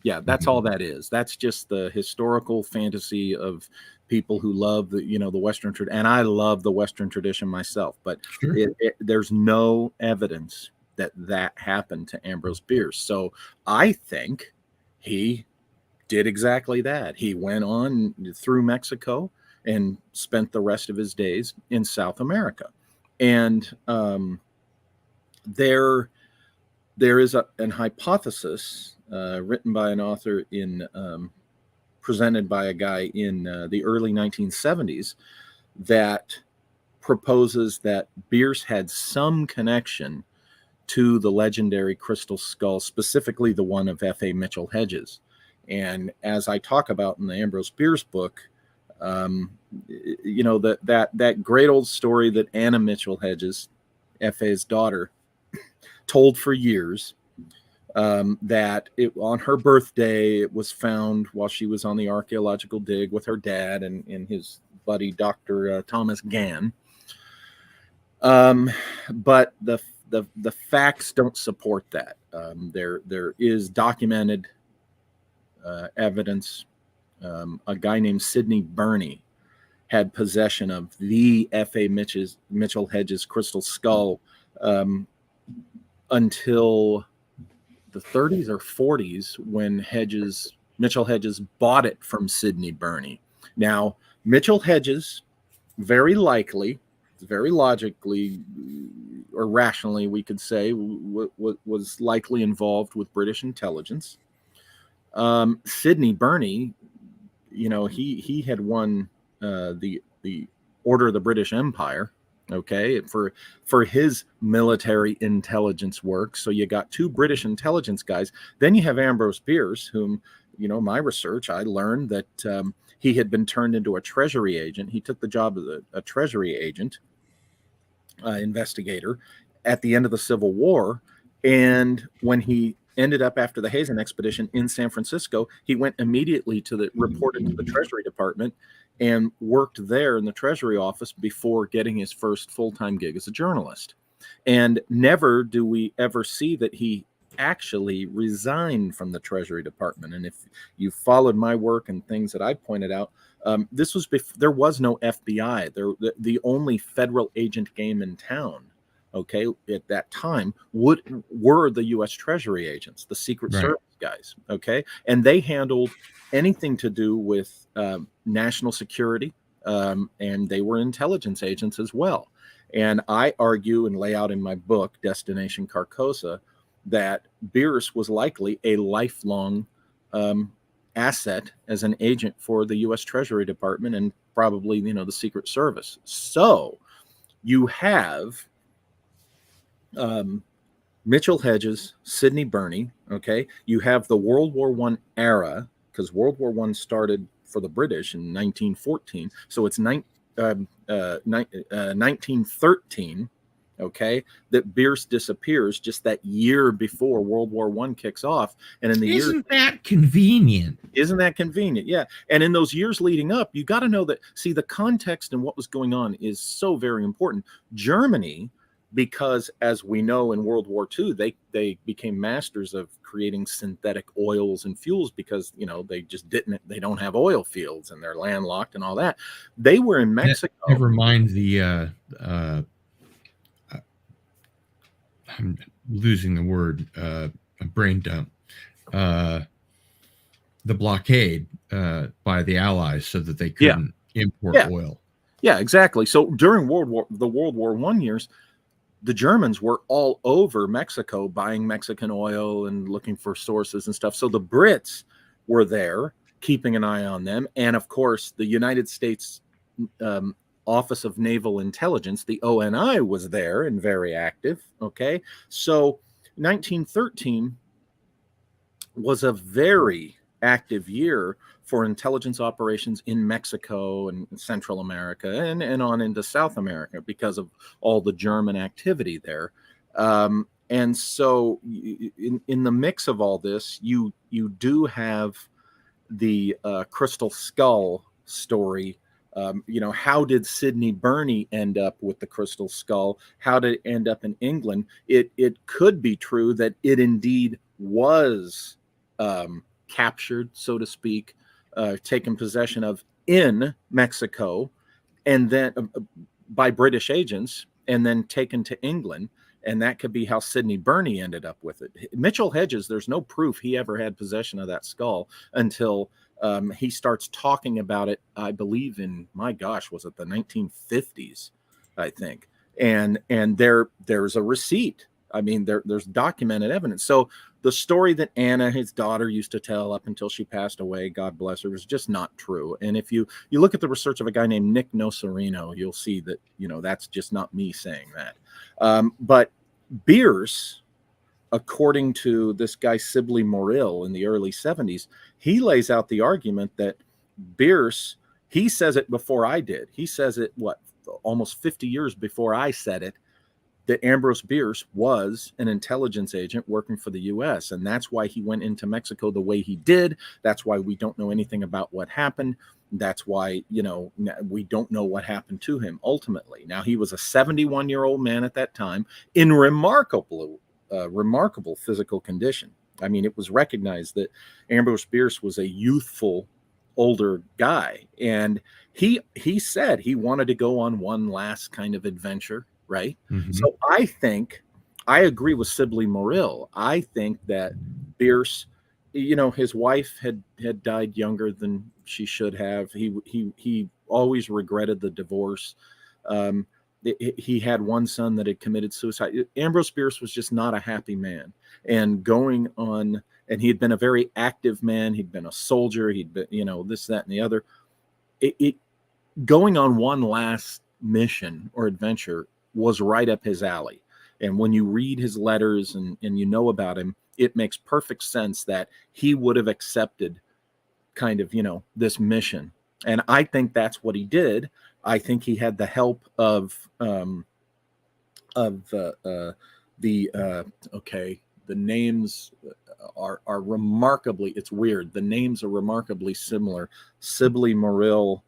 Yeah, that's all that is. That's just the historical fantasy of people who love the Western tradition. And I love the Western tradition myself, but Sure. There's no evidence that happened to Ambrose Bierce. So I think he did exactly that. He went on through Mexico and spent the rest of his days in South America. And there is an hypothesis written by an author presented by a guy in the early 1970s that proposes that Bierce had some connection to the legendary crystal skull, specifically the one of F.A. Mitchell-Hedges. And as I talk about in the Ambrose Bierce book, that great old story that Anna Mitchell-Hedges, F.A.'s daughter, told for years, that on her birthday, it was found while she was on the archaeological dig with her dad and his buddy, Dr. Thomas Gann. But the facts don't support that. There is documented evidence. A guy named Sidney Burney had possession of the F.A. Mitchell-Hedges crystal skull until the 30s or 40s when Mitchell-Hedges bought it from Sidney Burney. Now, Mitchell-Hedges, very likely, very logically or rationally, we could say, was likely involved with British intelligence. Sidney Burney, he had won the Order of the British Empire, okay, for his military intelligence work. So you got 2 British intelligence guys. Then you have Ambrose Bierce, whom, my research, I learned that he had been turned into a treasury agent. He took the job as a treasury agent, investigator, at the end of the Civil War. And when he ended up after the Hazen expedition in San Francisco, he went immediately reported to the Treasury Department and worked there in the Treasury office before getting his first full-time gig as a journalist. And never do we ever see that he actually resigned from the Treasury Department. And if you followed my work and things that I pointed out, this was there was no FBI. The only federal agent game in town, okay, at that time were the U.S. Treasury agents, the Secret Service guys, okay, and they handled anything to do with national security, and they were intelligence agents as well. And I argue and lay out in my book, Destination Carcosa, that Bierce was likely a lifelong asset as an agent for the U.S. Treasury Department and probably, the Secret Service. So you have Mitchell-Hedges, Sidney Burney, okay? You have the World War I era, because World War I started for the British in 1914. So it's 1913, okay, that Bierce disappears just that year before World War I kicks off. And in the Isn't that convenient? Isn't that convenient? Yeah. And in those years leading up, you got to know that, see, the context and what was going on is so very important. Germany because, as we know, in World War II, they became masters of creating synthetic oils and fuels because, they don't have oil fields and they're landlocked and all that. They were in Mexico. Never mind the I'm losing the word, a brain dump. The blockade by the Allies so that they couldn't import oil. Yeah, exactly. So during the World War I years, the Germans were all over Mexico buying Mexican oil and looking for sources and stuff. So the Brits were there keeping an eye on them. And of course, the United States Office of Naval Intelligence, the ONI, was there and very active. Okay. So 1913 was a very active year for intelligence operations in Mexico and Central America and on into South America because of all the German activity there. And so in the mix of all this, you do have the Crystal Skull story. How did Sidney Burney end up with the Crystal Skull? How did it end up in England? It could be true that it indeed was captured, so to speak, taken possession of in Mexico, and then by British agents, and then taken to England. And that could be how Sidney Burney ended up with it. Mitchell-Hedges, there's no proof he ever had possession of that skull until he starts talking about it, I believe in, my gosh, was it the 1950s, I think. And there's a receipt. I mean, there's documented evidence. So the story that Anna, his daughter, used to tell up until she passed away, God bless her, was just not true. And if you look at the research of a guy named Nick Nocerino, you'll see that, that's just not me saying that. But Bierce, according to this guy Sibley Morrill in the early 70s, he lays out the argument that Bierce, he says it before I did. He says it, almost 50 years before I said it, that Ambrose Bierce was an intelligence agent working for the U.S. And that's why he went into Mexico the way he did. That's why we don't know anything about what happened. That's why, we don't know what happened to him ultimately. Now, he was a 71-year-old man at that time in remarkable physical condition. I mean, it was recognized that Ambrose Bierce was a youthful, older guy. And he said he wanted to go on one last kind of adventure. Right. Mm-hmm. So I agree with Sibley Morrill. I think that Bierce, his wife had died younger than she should have. He always regretted the divorce. He had one son that had committed suicide. Ambrose Bierce was just not a happy man. And and he had been a very active man. He'd been a soldier. He'd been, this, that, and the other. Going on one last mission or adventure was right up his alley. And when you read his letters and about him, it makes perfect sense that he would have accepted kind of, this mission. And I think that's what he did. I think he had the help of the names are remarkably, it's weird. The names are remarkably similar. Sibley Morrill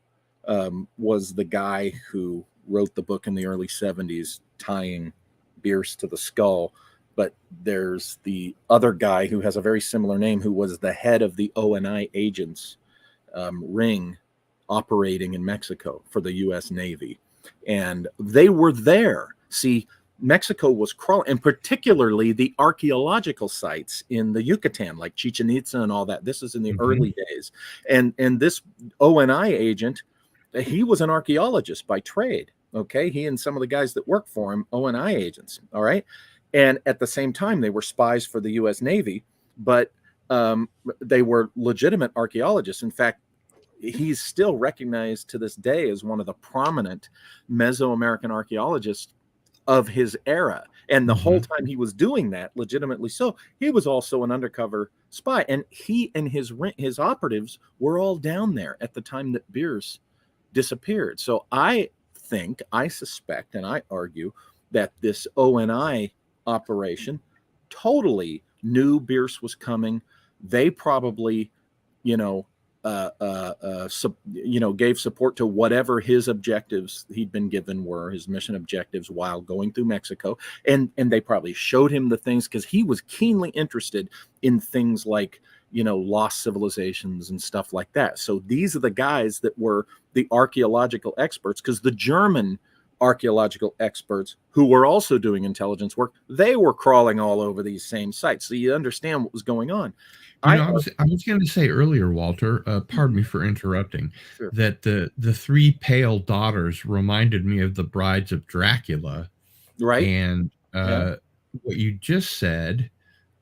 was the guy who wrote the book in the early 70s, tying Bierce to the skull. But there's the other guy who has a very similar name, who was the head of the ONI agents ring operating in Mexico for the U.S. Navy. And they were there. See, Mexico was crawling, and particularly the archaeological sites in the Yucatan, like Chichen Itza and all that. This is in the early days. And this ONI agent, he was an archaeologist by trade. Okay. He and some of the guys that work for him, ONI agents. All right. And at the same time, they were spies for the U.S. Navy, but they were legitimate archaeologists. In fact, he's still recognized to this day as one of the prominent Mesoamerican archaeologists of his era. And the whole time he was doing that, legitimately so, he was also an undercover spy. And he and his operatives were all down there at the time that Bierce disappeared. So I suspect, and I argue that this ONI operation totally knew Bierce was coming. They probably, gave support to whatever his objectives he'd been given were, his mission objectives while going through Mexico. And they probably showed him the things because he was keenly interested in things like, lost civilizations and stuff like that. So these are the guys that were the archaeological experts, because the German archaeological experts who were also doing intelligence work, they were crawling all over these same sites. So you understand what was going on. I was going to say earlier, Walter, pardon me for interrupting, Sure. that the three pale daughters reminded me of the brides of Dracula. Right. And what you just said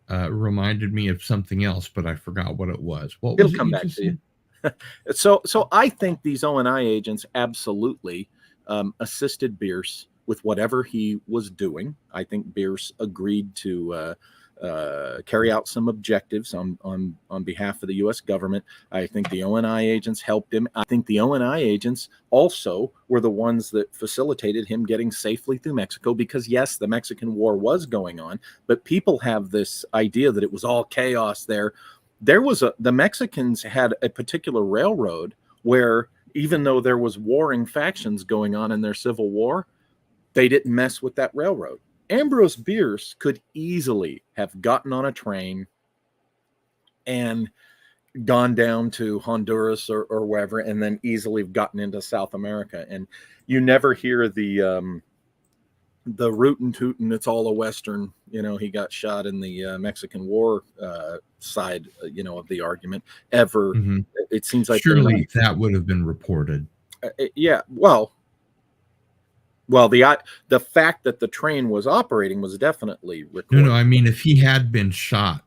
reminded me of something else, but I forgot what it was. What was It'll come back to you. So I think these ONI agents absolutely assisted Bierce with whatever he was doing. I think Bierce agreed to carry out some objectives on behalf of the U.S. government. I think the ONI agents helped him. I think the ONI agents also were the ones that facilitated him getting safely through Mexico, because yes, the Mexican War was going on, but people have this idea that it was all chaos there. The Mexicans had a particular railroad where, even though there was warring factions going on in their civil war, they didn't mess with that railroad. Ambrose Bierce could easily have gotten on a train and gone down to Honduras or wherever, and then easily have gotten into South America. And you never hear the rootin' tootin', it's all a Western, he got shot in the Mexican War side, of the argument ever. Mm-hmm. It seems like surely that would have been reported. Yeah. Well, the fact that the train was operating was definitely recorded. No, I mean, if he had been shot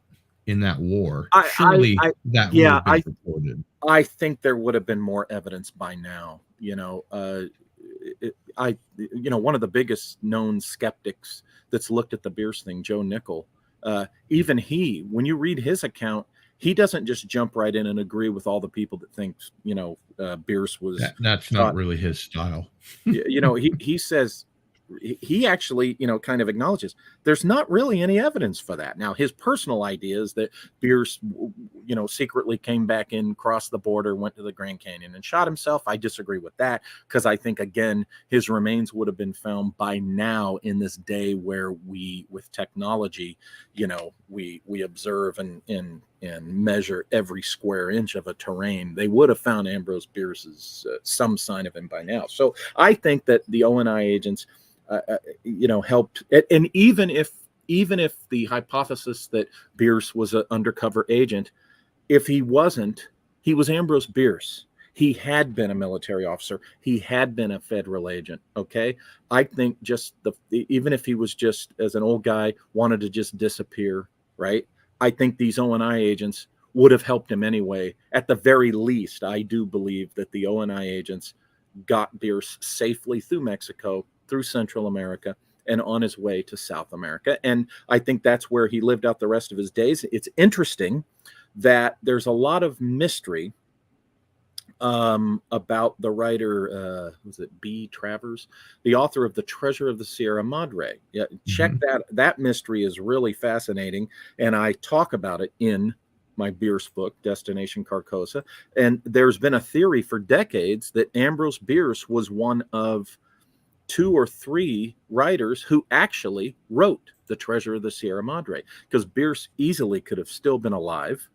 in that war, surely that would have been reported. I think there would have been more evidence by now. One of the biggest known skeptics that's looked at the Bierce thing, Joe Nickel, even when you read his account, he doesn't just jump right in and agree with all the people that think, Bierce was. That's not really his style. He says, he actually, kind of acknowledges there's not really any evidence for that. Now, his personal idea is that Bierce, secretly came back in, crossed the border, went to the Grand Canyon and shot himself. I disagree with that, because I think, again, his remains would have been found by now in this day where with technology, we observe and measure every square inch of a terrain. They would have found Ambrose Bierce's some sign of him by now. So I think that the ONI agents, helped. And even if the hypothesis that Bierce was an undercover agent, if he wasn't, he was Ambrose Bierce. He had been a military officer. He had been a federal agent. Okay. I think even if he was just, as an old guy, wanted to just disappear, right? I think these ONI agents would have helped him anyway. At the very least, I do believe that the ONI agents got Bierce safely through Mexico, through Central America, and on his way to South America. And I think that's where he lived out the rest of his days. It's interesting that there's a lot of mystery about the writer, was it B. Travers, the author of The Treasure of the Sierra Madre. Yeah, check that. That mystery is really fascinating, and I talk about it in my Bierce book, Destination Carcosa. And there's been a theory for decades that Ambrose Bierce was one of 2 or 3 writers who actually wrote The Treasure of the Sierra Madre, because Bierce easily could have still been alive.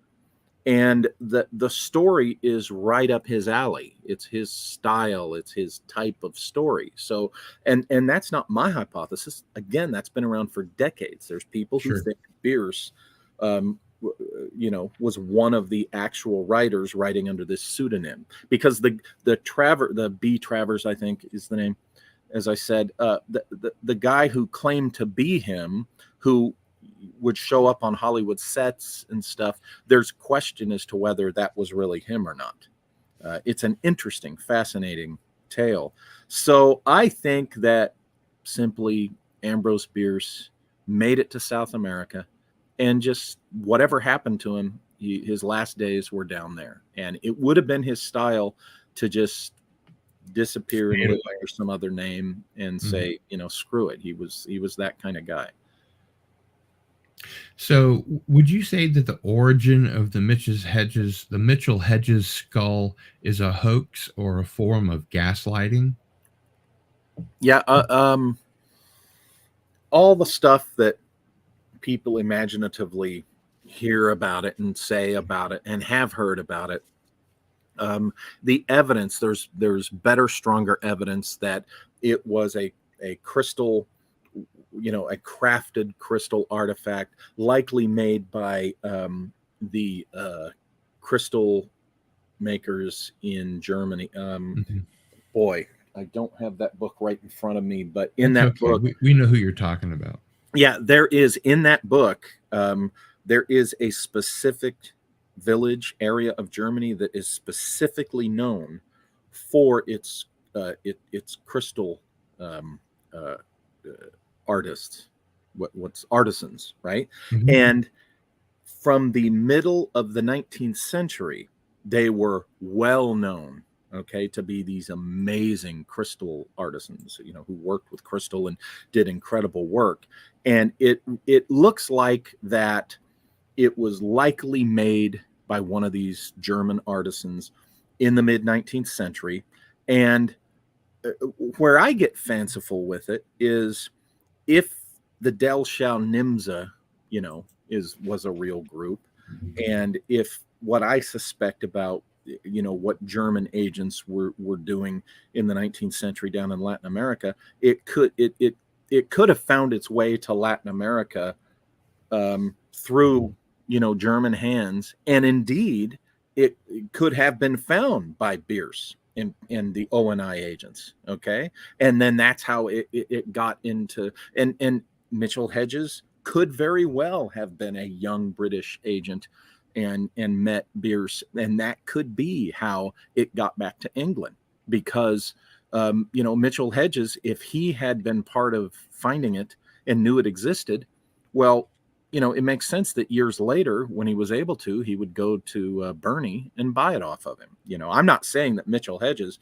And the story is right up his alley. It's his style. It's his type of story. So, and that's not my hypothesis. Again, that's been around for decades. There's people who think Bierce, was one of the actual writers writing under this pseudonym, because the B. Travers, I think is the name. As I said, the guy who claimed to be him, who would show up on Hollywood sets and stuff, there's question as to whether that was really him or not. It's an interesting, fascinating tale. So I think that simply Ambrose Bierce made it to South America, and just whatever happened to him, his last days were down there. And it would have been his style to just disappear and live under some other name and say, screw it. He was that kind of guy. So, would you say that the origin of the Mitchell-Hedges skull is a hoax or a form of gaslighting? Yeah. All the stuff that people imaginatively hear about it and say about it and have heard about it, the evidence, there's better, stronger evidence that it was a crystal, a crafted crystal artifact, likely made by the crystal makers in Germany. Boy, I don't have that book right in front of me, but in That's that okay. book, We know who you're talking about. yeah, there is in that book, there is a specific village area of Germany that is specifically known for its crystal um, uh, artists, what's artisans, right? Mhm. And from the middle of the 19th century, they were well known, okay, to be these amazing crystal artisans, who worked with crystal and did incredible work. And it looks like that it was likely made by one of these German artisans in the mid 19th century. And where I get fanciful with it is if the Delschau Nimsa, was a real group, and if what I suspect about what German agents were doing in the 19th century down in Latin America, it could have found its way to Latin America through German hands, and indeed it could have been found by Bierce and the ONI agents. Okay, and then that's how it got into and Mitchell-Hedges could very well have been a young British agent and met Bierce, and that could be how it got back to England, because Mitchell-Hedges, if he had been part of finding it and knew it existed, well, it makes sense that years later, when he was able to, he would go to Bernie and buy it off of him. I'm not saying that Mitchell-Hedges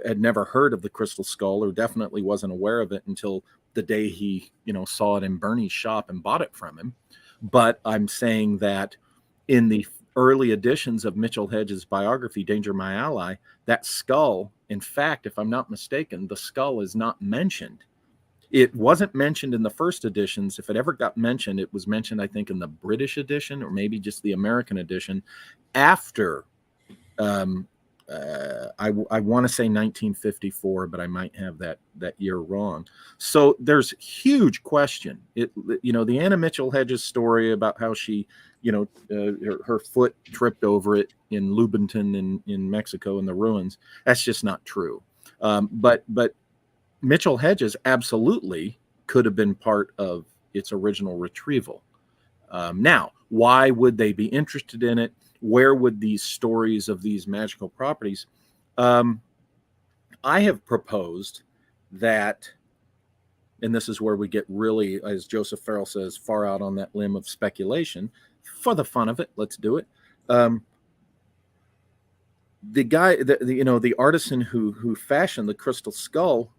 had never heard of the crystal skull, or definitely wasn't aware of it until the day he, saw it in Bernie's shop and bought it from him. But I'm saying that in the early editions of Mitchell-Hedges' biography, Danger My Ally, that skull, in fact, if I'm not mistaken, the skull is not mentioned. It wasn't mentioned in the first editions. If it ever got mentioned, it was mentioned, I think, in the British edition, or maybe just the American edition, after I want to say 1954, but I might have that year wrong. So there's huge question. The Anna Mitchell-Hedges story about how she, her foot tripped over it in Lubinton in Mexico in the ruins, that's just not true. But Mitchell-Hedges absolutely could have been part of its original retrieval. Now, why would they be interested in it? Where would these stories of these magical properties? I have proposed that, and this is where we get really, as Joseph Farrell says, far out on that limb of speculation. For the fun of it, let's do it. The guy, the artisan who fashioned the crystal skull,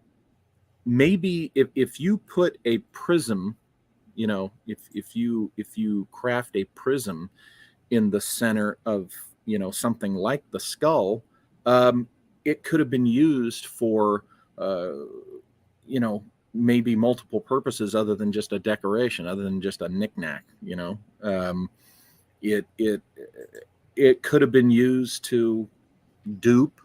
maybe if you put a prism, if you craft a prism in the center of something like the skull, it could have been used for maybe multiple purposes other than just a decoration, other than just a knickknack. It could have been used to dupe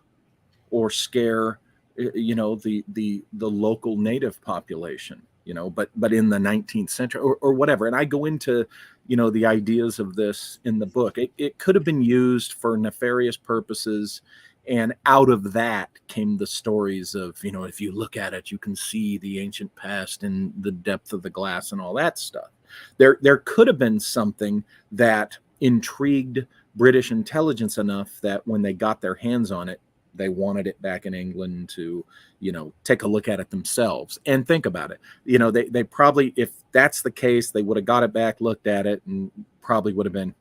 or scare the local native population, but in the 19th century or whatever. And I go into the ideas of this in the book. It could have been used for nefarious purposes, and out of that came the stories of, if you look at it, you can see the ancient past in the depth of the glass and all that stuff. There could have been something that intrigued British intelligence enough that when they got their hands on it, they wanted it back in England to, take a look at it themselves and think about it. They probably, if that's the case, they would have got it back, looked at it, and probably would have been,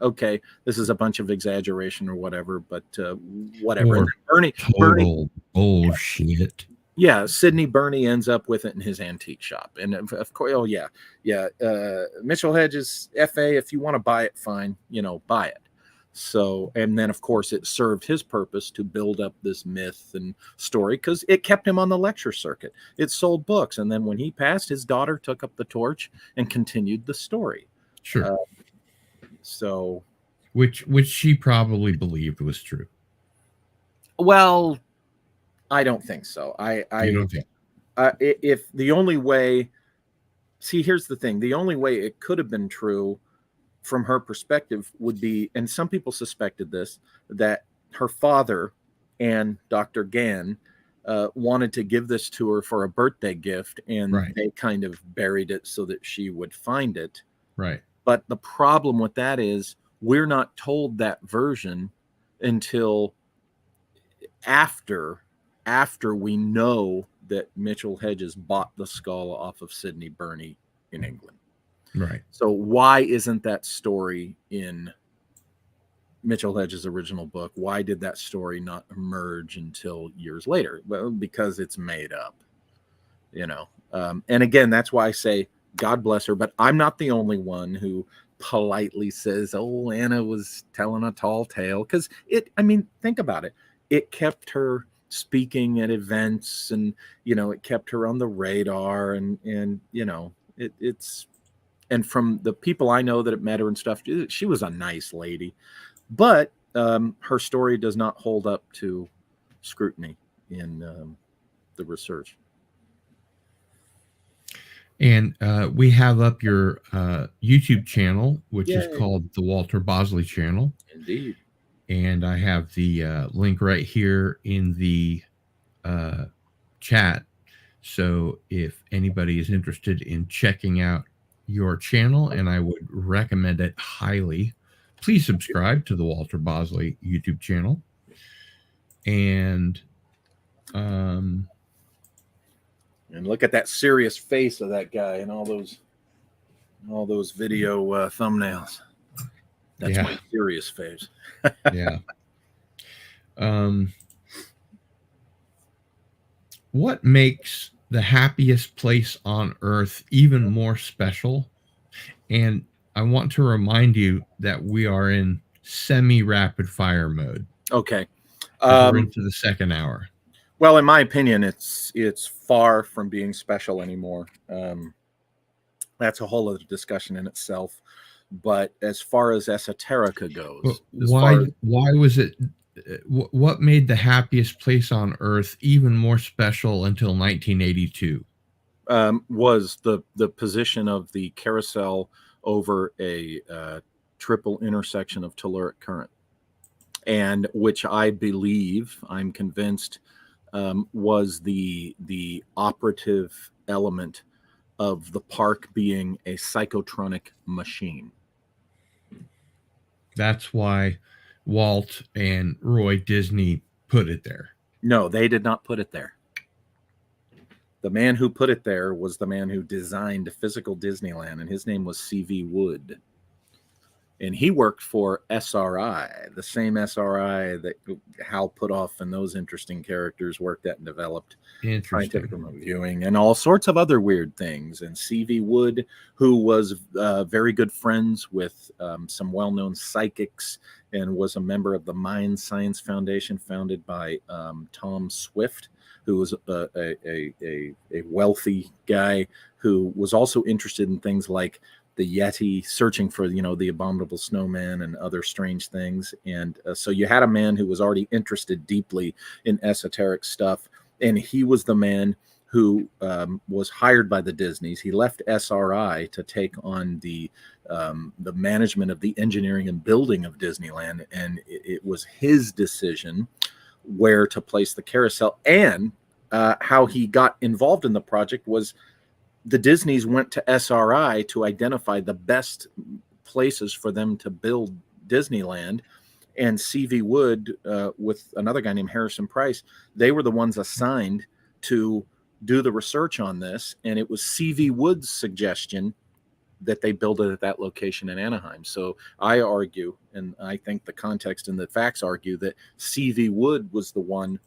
okay, this is a bunch of exaggeration or whatever, but whatever. Or Bernie total bullshit. Yeah, Sidney Burney ends up with it in his antique shop, and of course, oh yeah, Mitchell-Hedges, FA. If you want to buy it, fine, buy it. So, and then of course, it served his purpose to build up this myth and story because it kept him on the lecture circuit. It sold books, and then when he passed, his daughter took up the torch and continued the story. Sure. So, which she probably believed was true. Well, I don't think so. I don't think. If the only way, see, here's the thing: the only way it could have been true, from her perspective, would be, and some people suspected this, that her father and Dr. Gann wanted to give this to her for a birthday gift, and they kind of buried it so that she would find it. Right. But the problem with that is we're not told that version until after we know that Mitchell-Hedges bought the skull off of Sidney Burney in England. Right. So why isn't that story in Mitchell-Hedges' original book? Why did that story not emerge until years later? Well, because it's made up, and again, that's why I say God bless her, but I'm not the only one who politely says, oh, Anna was telling a tall tale, because think about it. It kept her speaking at events, and it kept her on the radar, and it's, and from the people I know that have met her and stuff, she was a nice lady, but her story does not hold up to scrutiny in the research. And we have up your YouTube channel, which Yay. is called the Walter Bosley channel. Indeed. And I have the link right here in the chat. So if anybody is interested in checking out your channel, and I would recommend it highly, please subscribe to the Walter Bosley YouTube channel. And look at that serious face of that guy and all those video thumbnails. That's my serious face. Yeah. What makes the happiest place on earth even more special? And I want to remind you that we are in semi-rapid fire mode. Okay. We're into the second hour. Well, in my opinion, it's far from being special anymore. That's a whole other discussion in itself. But as far as esoterica goes, why was it? What made the happiest place on earth even more special until 1982? Was the position of the carousel over a triple intersection of telluric current, and which I believe, I'm convinced, was the operative element of the park being a psychotronic machine. That's why Walt and Roy Disney put it there. No, they did not put it there. The man who put it there was the man who designed physical Disneyland, and his name was C.V. Wood. And he worked for SRI, the same SRI that Hal Puthoff and those interesting characters worked at and developed scientific remote viewing and all sorts of other weird things. And C.V. Wood, who was very good friends with some well-known psychics and was a member of the Mind Science Foundation founded by Tom Swift, who was a wealthy guy who was also interested in things like the Yeti, searching for, the abominable snowman and other strange things. And so you had a man who was already interested deeply in esoteric stuff. And he was the man who was hired by the Disneys. He left SRI to take on the management of the engineering and building of Disneyland. And it was his decision where to place the carousel. And how he got involved in the project was the Disneys went to SRI to identify the best places for them to build Disneyland. And C.V. Wood, with another guy named Harrison Price, they were the ones assigned to do the research on this. And it was C.V. Wood's suggestion that they build it at that location in Anaheim. So I argue, and I think the context and the facts argue, that C.V. Wood was the one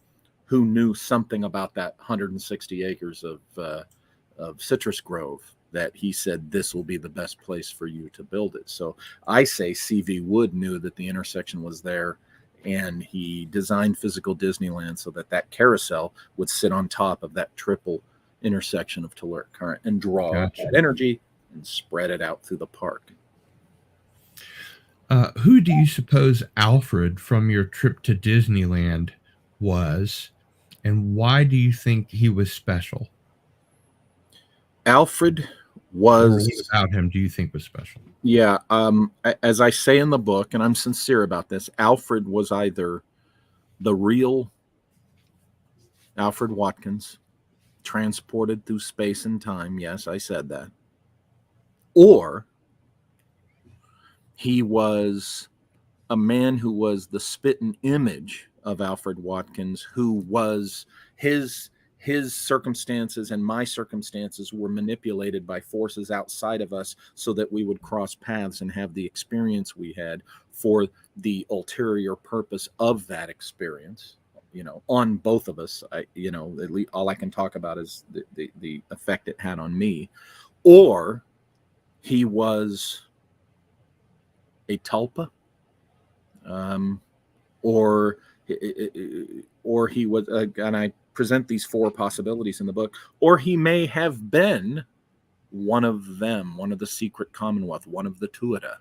who knew something about that 160 acres of citrus grove, that he said, this will be the best place for you to build it. So I say C.V. Wood knew that the intersection was there, and he designed physical Disneyland so that that carousel would sit on top of that triple intersection of telluric current and draw that energy and spread it out through the park. Who do you suppose Alfred from your trip to Disneyland was, and why do you think he was special? Alfred was... Or what about him do you think was special? Yeah, as I say in the book, and I'm sincere about this, Alfred was either the real Alfred Watkins, transported through space and time. Yes, I said that. Or he was a man who was the spitting image of Alfred Watkins, who was his circumstances and my circumstances were manipulated by forces outside of us so that we would cross paths and have the experience we had for the ulterior purpose of that experience, you know, on both of us. At least all I can talk about is the effect it had on me. Or he was a tulpa, or he was, and I present these four possibilities in the book, or he may have been one of them, one of the secret commonwealth, one of the Tuatha,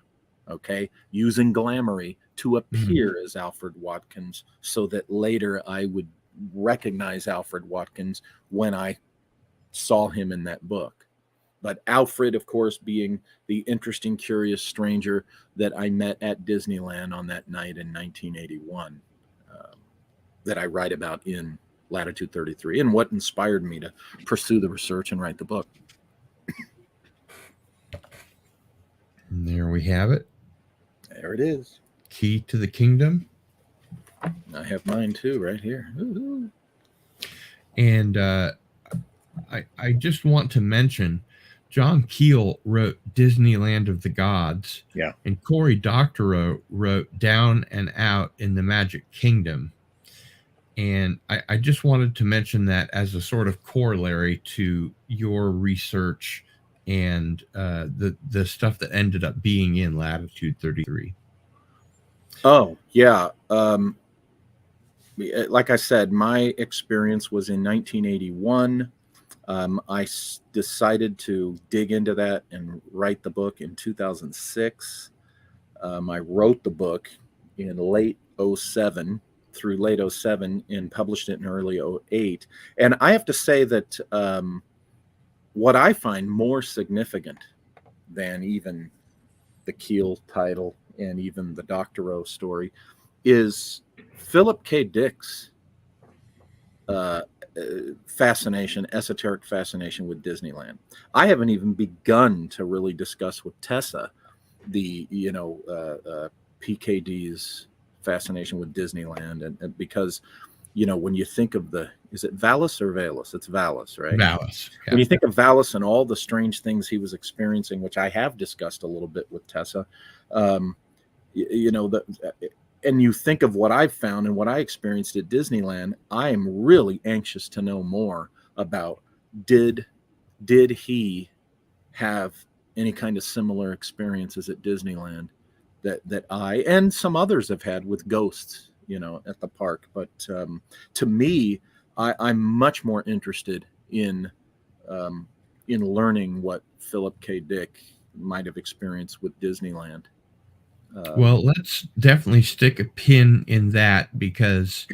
okay, using glamory to appear as Alfred Watkins so that later I would recognize Alfred Watkins when I saw him in that book. But Alfred, of course, being the interesting, curious stranger that I met at Disneyland on that night in 1981, that I write about in Latitude 33, and what inspired me to pursue the research and write the book. And there we have it. There it is. Key to the Kingdom. I have mine too, right here. Ooh. And I just want to mention, John Keel wrote Disneyland of the Gods. Yeah. And Cory Doctorow wrote Down and Out in the Magic Kingdom. And I just wanted to mention that as a sort of corollary to your research and the stuff that ended up being in Latitude 33. Oh, yeah. Like I said, my experience was in 1981. I decided to dig into that and write the book in 2006. I wrote the book in late 07 through late 07 and published it in early 08. And I have to say that what I find more significant than even the Keel title and even the Doctorow story is Philip K. Dick's fascination, esoteric fascination with Disneyland. I haven't even begun to really discuss with Tessa the, PKD's fascination with Disneyland, and because, when you think of is it Vallis or Valus? It's Vallis, right? Vallis. Yeah. When you think of Vallis and all the strange things he was experiencing, which I have discussed a little bit with Tessa, and you think of what I've found and what I experienced at Disneyland, I am really anxious to know more about did he have any kind of similar experiences at Disneyland that I and some others have had with ghosts, at the park. But to me, I'm much more interested in learning what Philip K. Dick might have experienced with Disneyland. Well, let's definitely stick a pin in that, because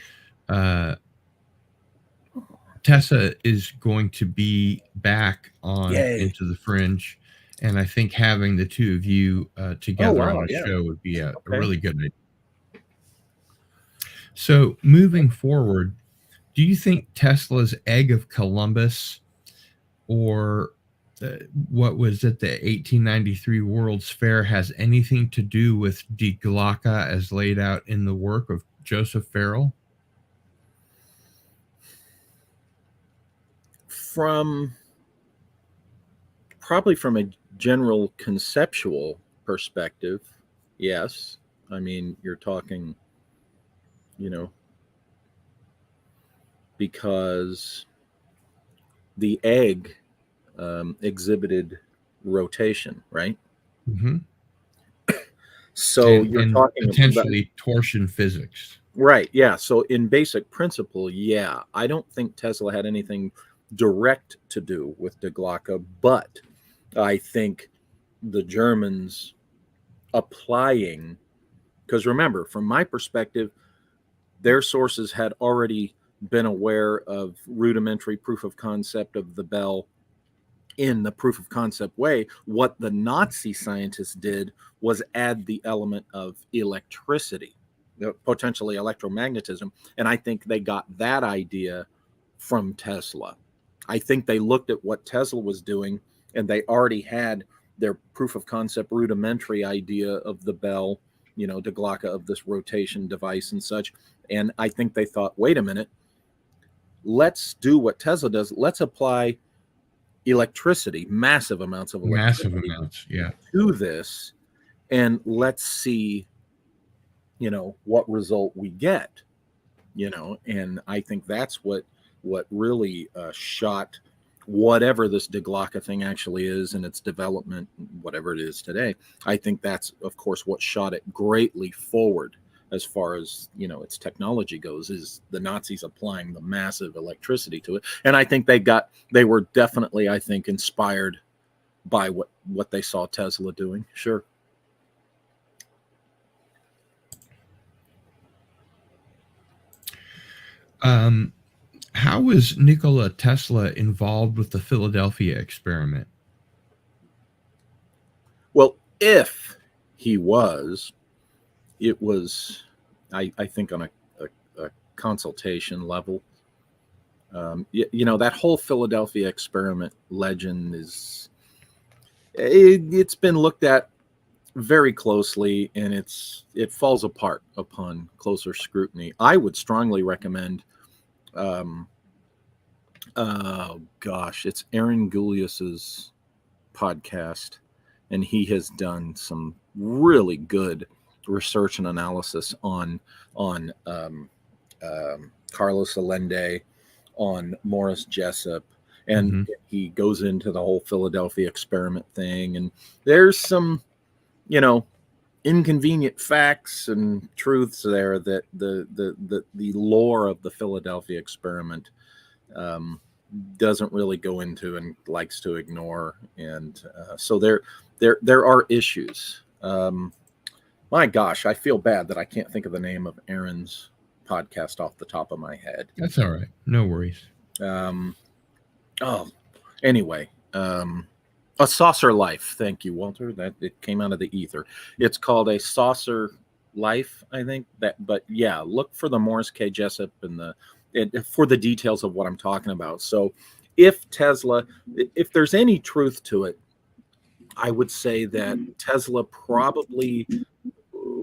Tessa is going to be back on Into the Fringe, and I think having the two of you together on the show would be a really good idea. So moving forward, do you think Tesla's Egg of Columbus, or what was at the 1893 World's Fair, has anything to do with Die Glocke as laid out in the work of Joseph Farrell? Probably from a general conceptual perspective, yes. I mean, you're talking, because the egg exhibited rotation, right? Mm-hmm. So you're and talking potentially torsion physics. right. Yeah. So in basic principle, yeah, I don't think Tesla had anything direct to do with Die Glocke, but I think the Germans applying, because remember, from my perspective, their sources had already been aware of rudimentary proof of concept of the bell in the proof of concept way. What the Nazi scientists did was add the element of electricity, potentially electromagnetism. And I think they got that idea from Tesla. I think they looked at what Tesla was doing and they already had their proof of concept rudimentary idea of the bell, Die Glocke, of this rotation device and such. And I think they thought, wait a minute, let's do what Tesla does. Let's apply electricity, massive amounts of electricity yeah, to this, and let's see, what result we get, and I think that's what really shot whatever this Die Glocke thing actually is in its development, whatever it is today. I think that's, of course, what shot it greatly forward as far as its technology goes, is the Nazis applying the massive electricity to it. And I think they were definitely, I think, inspired by what they saw Tesla doing. Sure. How was Nikola Tesla involved with the Philadelphia experiment? Well, if he was, it was, I think, on a consultation level. That whole Philadelphia experiment legend it's been looked at very closely, and it falls apart upon closer scrutiny. I would strongly recommend, oh gosh, it's Aaron Gulius's podcast, and he has done some really good research and analysis on Carlos Allende, on Morris Jessup, and he goes into the whole Philadelphia experiment thing, and there's some inconvenient facts and truths there that the lore of the Philadelphia experiment doesn't really go into and likes to ignore, and so there are issues. My gosh, I feel bad that I can't think of the name of Aaron's podcast off the top of my head. That's all right. No worries. Anyway, A Saucer Life. Thank you, Walter. That it came out of the ether. It's called A Saucer Life, I think. But yeah, look for the Morris K. Jessup and for the details of what I'm talking about. So, if there's any truth to it, I would say that Tesla probably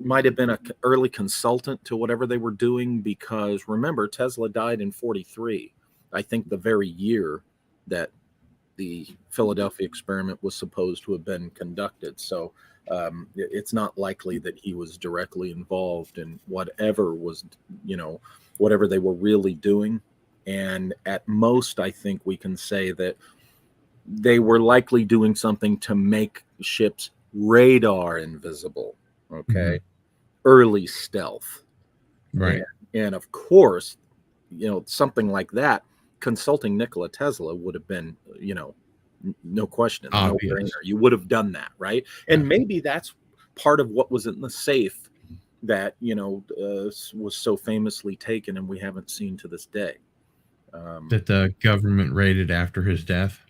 might have been an early consultant to whatever they were doing, because remember, Tesla died in 1943. I think the very year that the Philadelphia experiment was supposed to have been conducted. So it's not likely that he was directly involved in whatever they were really doing. And at most, I think we can say that they were likely doing something to make ships radar invisible. Okay. Early stealth. Right. And of course, something like that, consulting Nikola Tesla would have been, no question. Obvious. You would have done that, right? And maybe that's part of what was in the safe that, was so famously taken and we haven't seen to this day. That the government raided after his death?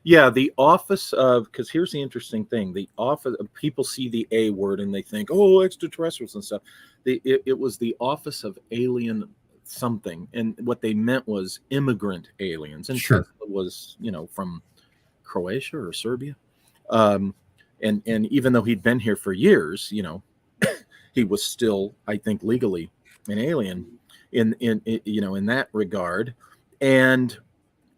Yeah, the office of, because here's the interesting thing, the office of, people see the A word and they think, oh, extraterrestrials and stuff. It was the Office of Alien something, and what they meant was immigrant aliens. And sure. Tesla was, from Croatia or Serbia, and even though he'd been here for years, he was still, I think, legally an alien in that regard. And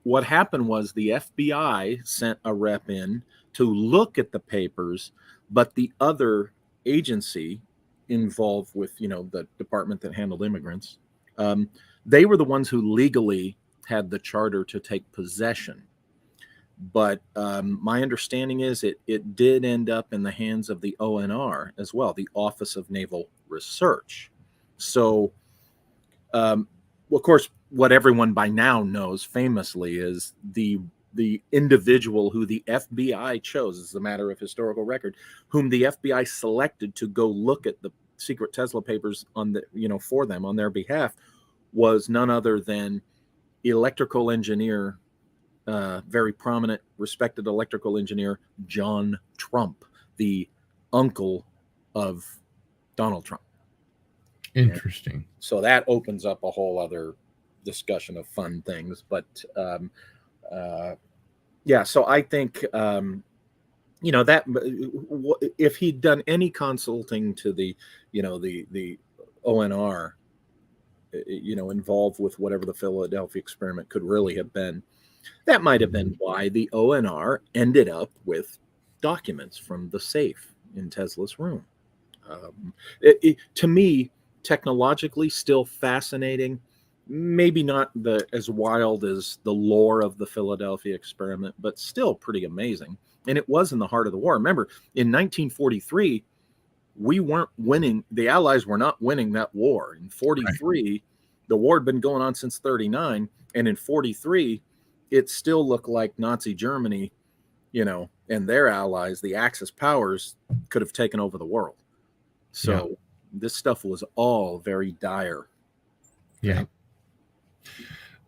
what happened was the FBI sent a rep in to look at the papers, but the other agency involved with, the department that handled immigrants, They were the ones who legally had the charter to take possession. But my understanding is it did end up in the hands of the ONR as well, the Office of Naval Research. So, of course, what everyone by now knows famously is the individual who the FBI chose, as a matter of historical record, whom the FBI selected to go look at the secret Tesla papers on the, for them on their behalf, was none other than electrical engineer, very prominent, respected electrical engineer, John Trump, the uncle of Donald Trump. Interesting. And so that opens up a whole other discussion of fun things. But yeah, so I think, that if he'd done any consulting to the, the ONR, involved with whatever the Philadelphia experiment could really have been, that might have been why the ONR ended up with documents from the safe in Tesla's room. To me, technologically, still fascinating. Maybe not as wild as the lore of the Philadelphia experiment, but still pretty amazing. And it was in the heart of the war. Remember, in 1943, we weren't winning. The Allies were not winning that war. In 43, right. The war had been going on since 39. And in 43, it still looked like Nazi Germany, and their allies, the Axis powers, could have taken over the world. So This stuff was all very dire. Yeah.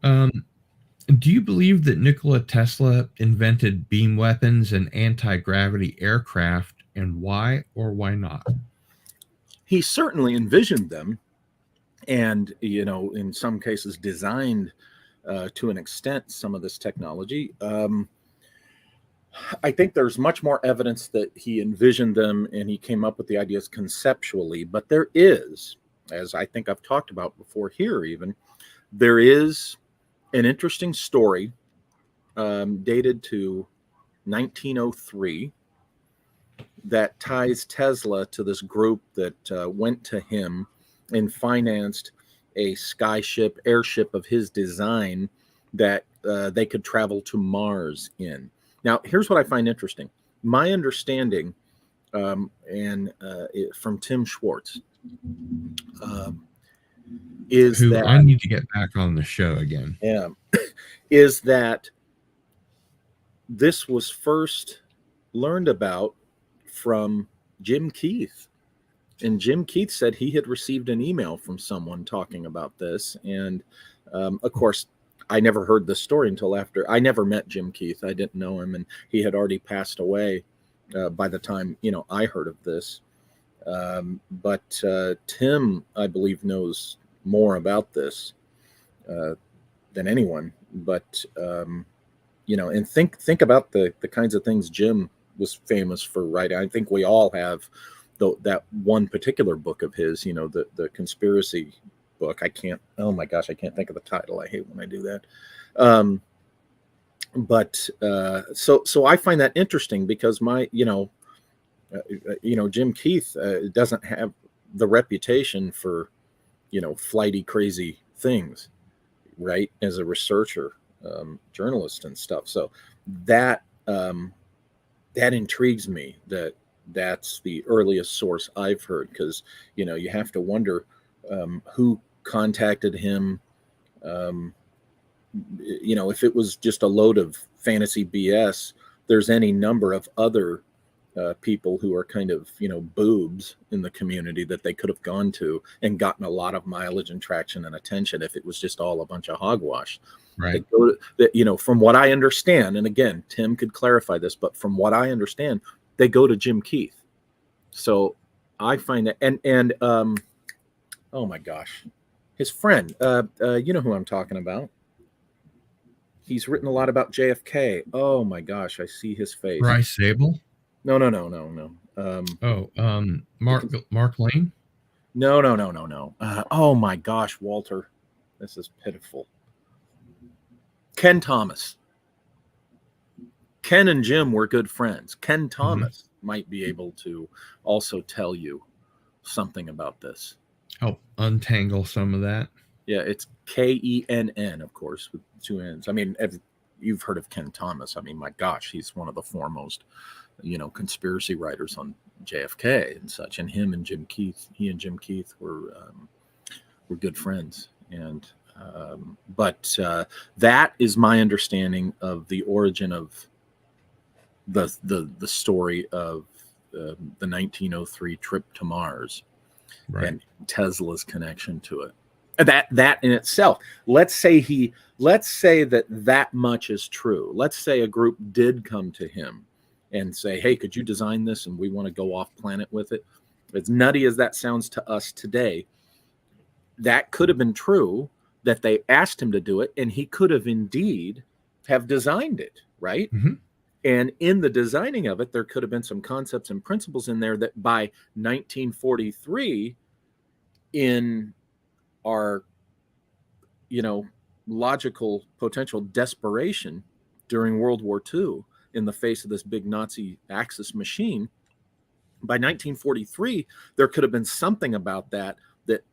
Do you believe that Nikola Tesla invented beam weapons and anti-gravity aircraft, and why or why not? He certainly envisioned them and, in some cases designed to an extent some of this technology. I think there's much more evidence that he envisioned them and he came up with the ideas conceptually, but there is, as I think I've talked about before here even, there is an interesting story dated to 1903 that ties Tesla to this group that went to him and financed a airship of his design that they could travel to Mars in. Now, here's what I find interesting. My understanding, from Tim Schwartz, is who that I need to get back on the show again. Yeah, is that this was first learned about from Jim Keith. And Jim Keith said he had received an email from someone talking about this. And of course, I never heard this story until after. I never met Jim Keith. I didn't know him. And he had already passed away by the time, I heard of this. But Tim, I believe, knows more about this than anyone. But, and think about the kinds of things Jim was famous for writing. I think we all have that one particular book of his, the conspiracy book. I can't think of the title. I hate when I do that. So I find that interesting because Jim Keith doesn't have the reputation for, flighty, crazy things, right? As a researcher, journalist and stuff. So that intrigues me that's the earliest source I've heard, because, you have to wonder who contacted him. If it was just a load of fantasy BS, there's any number of other people who are kind of, boobs in the community that they could have gone to and gotten a lot of mileage and traction and attention if it was just all a bunch of hogwash. Right. From what I understand, and again, Tim could clarify this, but from what I understand, they go to Jim Keith. So I find that, and oh my gosh, his friend, you know who I'm talking about. He's written a lot about JFK. Oh my gosh, I see his face. Bryce Zabel? No. Mark Lane? No. Oh my gosh, Walter, this is pitiful. Ken Thomas. Ken and Jim were good friends. Ken Thomas might be able to also tell you something about this. Help untangle some of that. Yeah, it's Kenn, of course, with two N's. I mean, you've heard of Ken Thomas. I mean, my gosh, he's one of the foremost, conspiracy writers on JFK and such. And he and Jim Keith were good friends. And but that is my understanding of the origin of the story of the 1903 trip to Mars, right, and Tesla's connection to it. That in itself, let's say that much is true. Let's say a group did come to him and say, hey, could you design this, and we want to go off planet with it. As nutty as that sounds to us today, that could have been true, that they asked him to do it, and he could have indeed have designed it, right? Mm-hmm. And in the designing of it, there could have been some concepts and principles in there that by 1943, in our, logical potential desperation during World War II, in the face of this big Nazi Axis machine, by 1943, there could have been something about that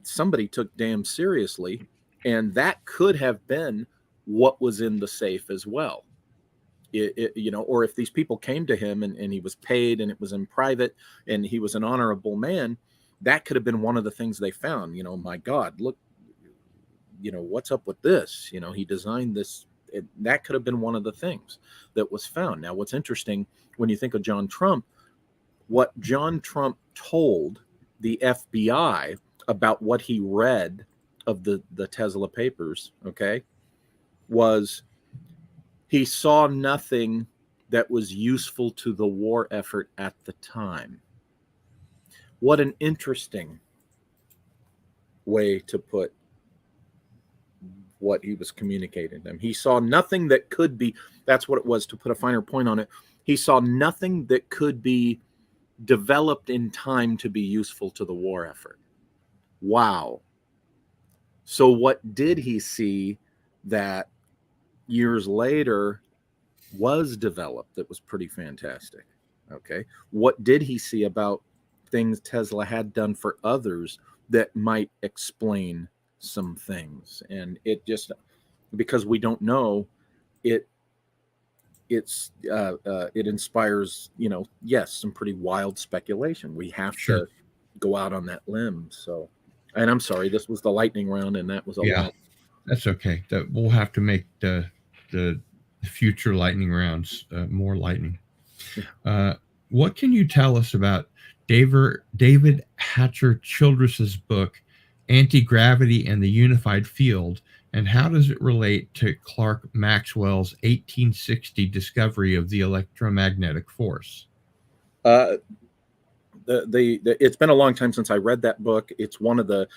somebody took damn seriously, and that could have been what was in the safe as well. Or if these people came to him and he was paid and it was in private and he was an honorable man, that could have been one of the things they found. My God, look, what's up with this? He designed this. That could have been one of the things that was found. Now, what's interesting when you think of John Trump, what John Trump told the FBI about what he read of the Tesla papers, okay, was he saw nothing that was useful to the war effort at the time. What an interesting way to put what he was communicating to them. He saw nothing that could be, that's what it was, to put a finer point on it. He saw nothing that could be developed in time to be useful to the war effort. Wow. So what did he see that years later was developed that was pretty fantastic? Okay. What did he see about things Tesla had done for others that might explain some things? And it just, because we don't know, it inspires, yes, some pretty wild speculation. We have to go out on that limb. So, and I'm sorry, this was the lightning round, and that was a lot. That's okay. That we'll have to make the future lightning rounds more lightning. What can you tell us about David Hatcher Childress's book, Anti-Gravity and the Unified Field, and how does it relate to Clerk Maxwell's 1860 discovery of the electromagnetic force? It's been a long time since I read that book. It's one of the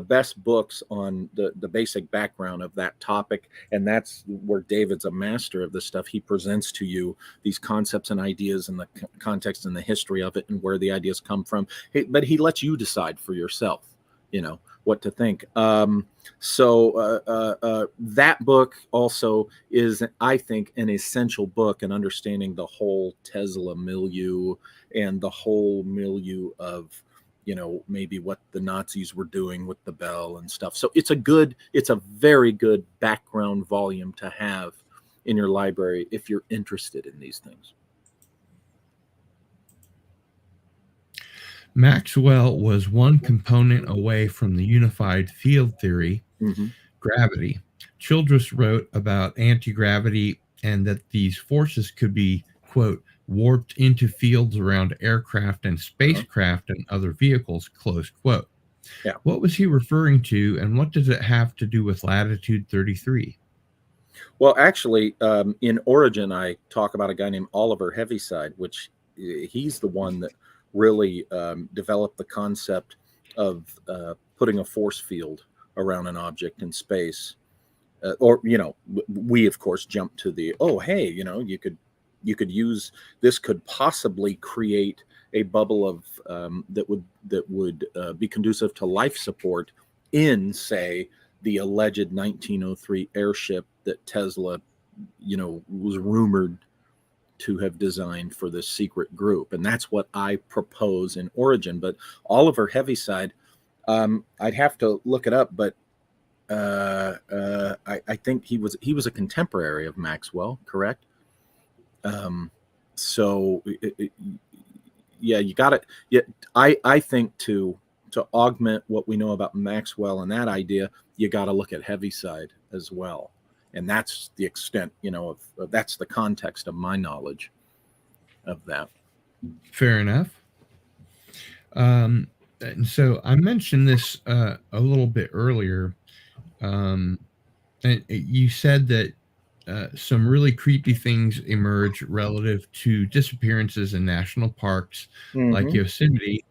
best books on the basic background of that topic, and that's where David's a master of this stuff. He presents to you these concepts and ideas and the context and the history of it and where the ideas come from. But he lets you decide for yourself, what to think. So that book also is, I think, an essential book in understanding the whole Tesla milieu and the whole milieu of, maybe what the Nazis were doing with the bell and stuff. So it's a very good background volume to have in your library if you're interested in these things. Maxwell was one component away from the unified field theory, gravity. Childress wrote about anti-gravity and that these forces could be, quote, warped into fields around aircraft and spacecraft and other vehicles, close quote. Yeah. What was he referring to, and what does it have to do with latitude 33? Well, actually, in Origin, I talk about a guy named Oliver Heaviside, which he's the one that really developed the concept of putting a force field around an object in space. We, of course, jump to the, you could use, this could possibly create a bubble of that would be conducive to life support in, say, the alleged 1903 airship that Tesla, was rumored to have designed for this secret group. And that's what I propose in Origin. But Oliver Heaviside, I'd have to look it up, but I think he was a contemporary of Maxwell, correct? So yeah, you got it. Yeah, I think to augment what we know about Maxwell and that idea, you got to look at Heaviside as well, and that's the extent, of that's the context of my knowledge of that. Fair enough. And so I mentioned this a little bit earlier. And you said that some really creepy things emerge relative to disappearances in national parks like Yosemite,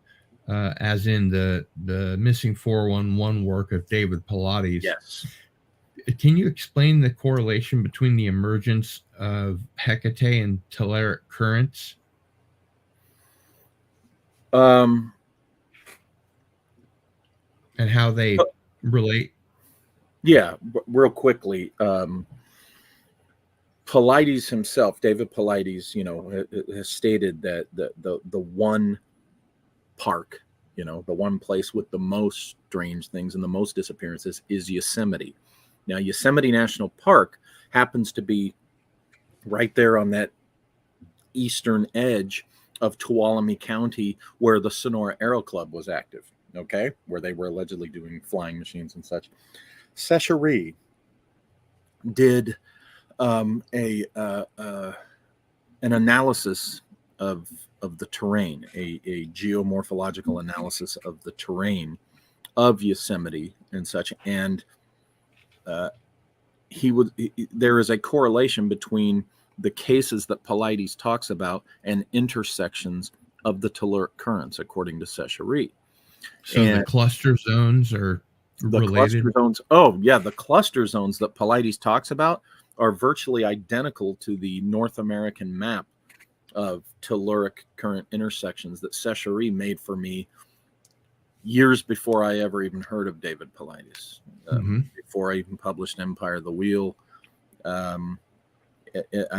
as in the missing 411 work of David Pilates. Yes. Can you explain the correlation between the emergence of Hecate and telluric currents? And how they relate? Yeah, real quickly. Pilates himself, David Pilates, has stated that the one park, the one place with the most strange things and the most disappearances is Yosemite. Now, Yosemite National Park happens to be right there on that eastern edge of Tuolumne County, where the Sonora Aero Club was active, okay, where they were allegedly doing flying machines and such. Sechery did an analysis of the terrain, a geomorphological analysis of the terrain of Yosemite and such, and there is a correlation between the cases that Pilates talks about and intersections of the telluric currents, according to Sechery. So the cluster zones are related? Cluster zones. Oh, yeah. The cluster zones that Pilates talks about are virtually identical to the North American map of telluric current intersections that Sechery made for me years before I ever even heard of David Pilates, before I even published Empire of the Wheel. I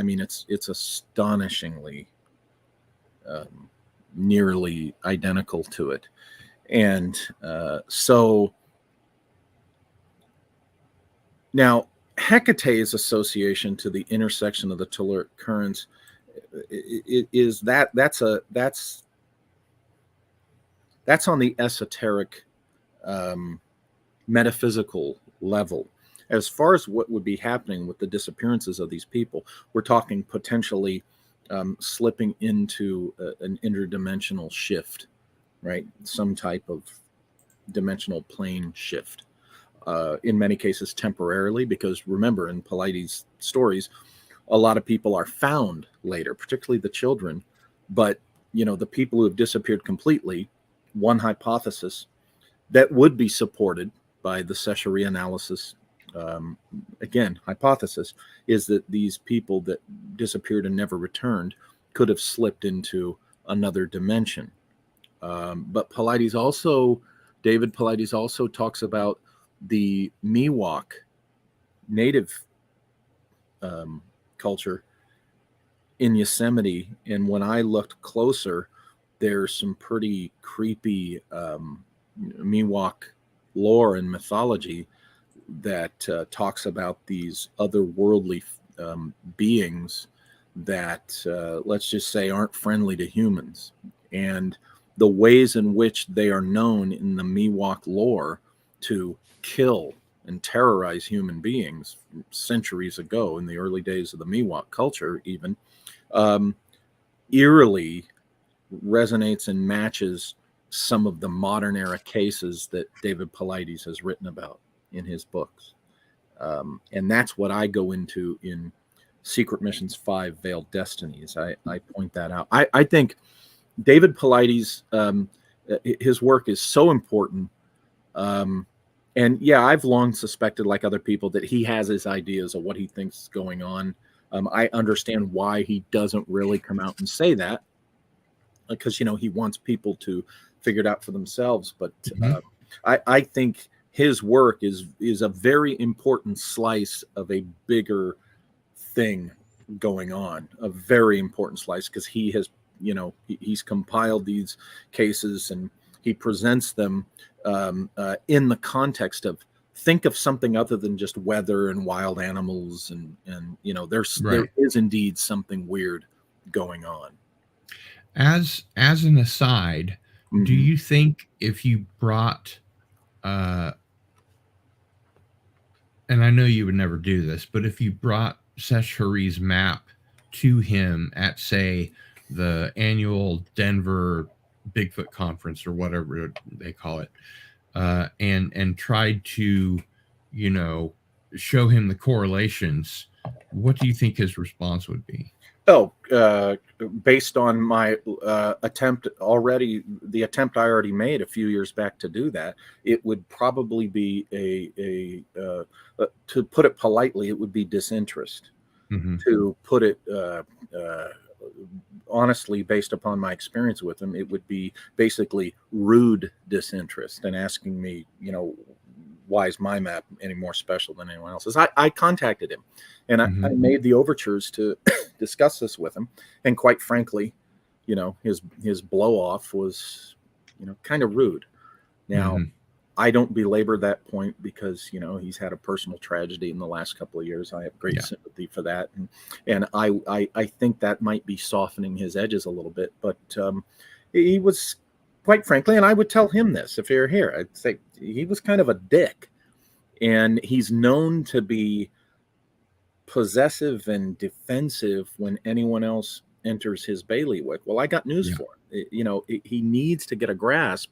mean, it's astonishingly nearly identical to it. And so now Hecate's association to the intersection of the telluric currents that's on the esoteric metaphysical level. As far as what would be happening with the disappearances of these people, we're talking potentially slipping into an interdimensional shift, right? Some type of dimensional plane shift. In many cases temporarily, because remember, in Pilates stories, a lot of people are found later, particularly the children. But, the people who have disappeared completely, one hypothesis that would be supported by the Sechery analysis, again, hypothesis, is that these people that disappeared and never returned could have slipped into another dimension. But David Pilates also talks about the Miwok native culture in Yosemite, and when I looked closer, there's some pretty creepy Miwok lore and mythology that talks about these otherworldly beings that, let's just say, aren't friendly to humans, and the ways in which they are known in the Miwok lore to kill and terrorize human beings centuries ago, in the early days of the Miwok culture even, eerily resonates and matches some of the modern era cases that David Pilates has written about in his books. And that's what I go into in Secret Missions 5 Veiled Destinies. I point that out. I think David Pilates, his work is so important. And yeah, I've long suspected, like other people, that he has his ideas of what he thinks is going on. I understand why he doesn't really come out and say that, because, he wants people to figure it out for themselves. But I think his work is a very important slice of a bigger thing going on, a very important slice, because he has, he's compiled these cases and he presents them in the context of think of something other than just weather and wild animals, and there Right. is indeed something weird going on. As an aside, do Mhm. you think if you brought and I know you would never do this, but if you brought Seshari's map to him at, say, the annual Denver Bigfoot conference or whatever they call it, and tried to, show him the correlations, what do you think his response would be? Oh, based on my attempt already, the attempt I already made a few years back to do that, it would probably be to put it politely, it would be disinterest. Mm-hmm. To put it honestly, based upon my experience with him, it would be basically rude disinterest and asking me, why is my map any more special than anyone else's? I contacted him, and I made the overtures to discuss this with him. And quite frankly, his blow off was, kind of rude. Now, I don't belabor that point because, he's had a personal tragedy in the last couple of years. I have great sympathy for that. And I think that might be softening his edges a little bit, but he was, quite frankly, and I would tell him this if he were here, I'd say he was kind of a dick, and he's known to be possessive and defensive when anyone else enters his bailiwick. Well, I got news for him. He needs to get a grasp,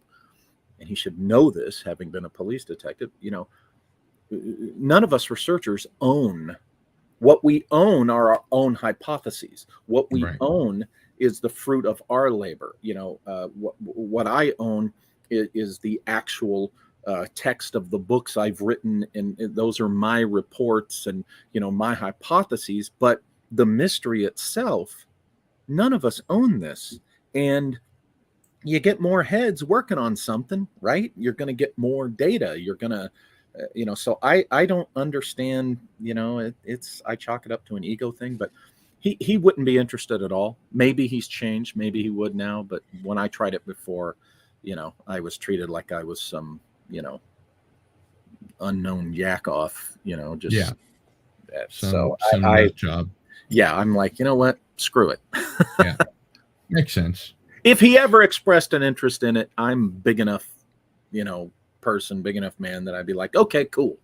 and he should know this, having been a police detective. None of us researchers own. What we own are our own hypotheses. What we own is the fruit of our labor. What I own is the actual text of the books I've written, and those are my reports and my hypotheses. But the mystery itself, none of us own this. And you get more heads working on something, right? You're going to get more data. You're going to so I don't understand, I chalk it up to an ego thing, but he wouldn't be interested at all. Maybe he's changed, maybe he would now, but when I tried it before, I was treated like I was some, unknown yak off, Some job. Yeah, I'm like, you know what? Screw it. Yeah. Makes sense. If he ever expressed an interest in it, I'm big enough, person, big enough man that I'd be like, okay, cool.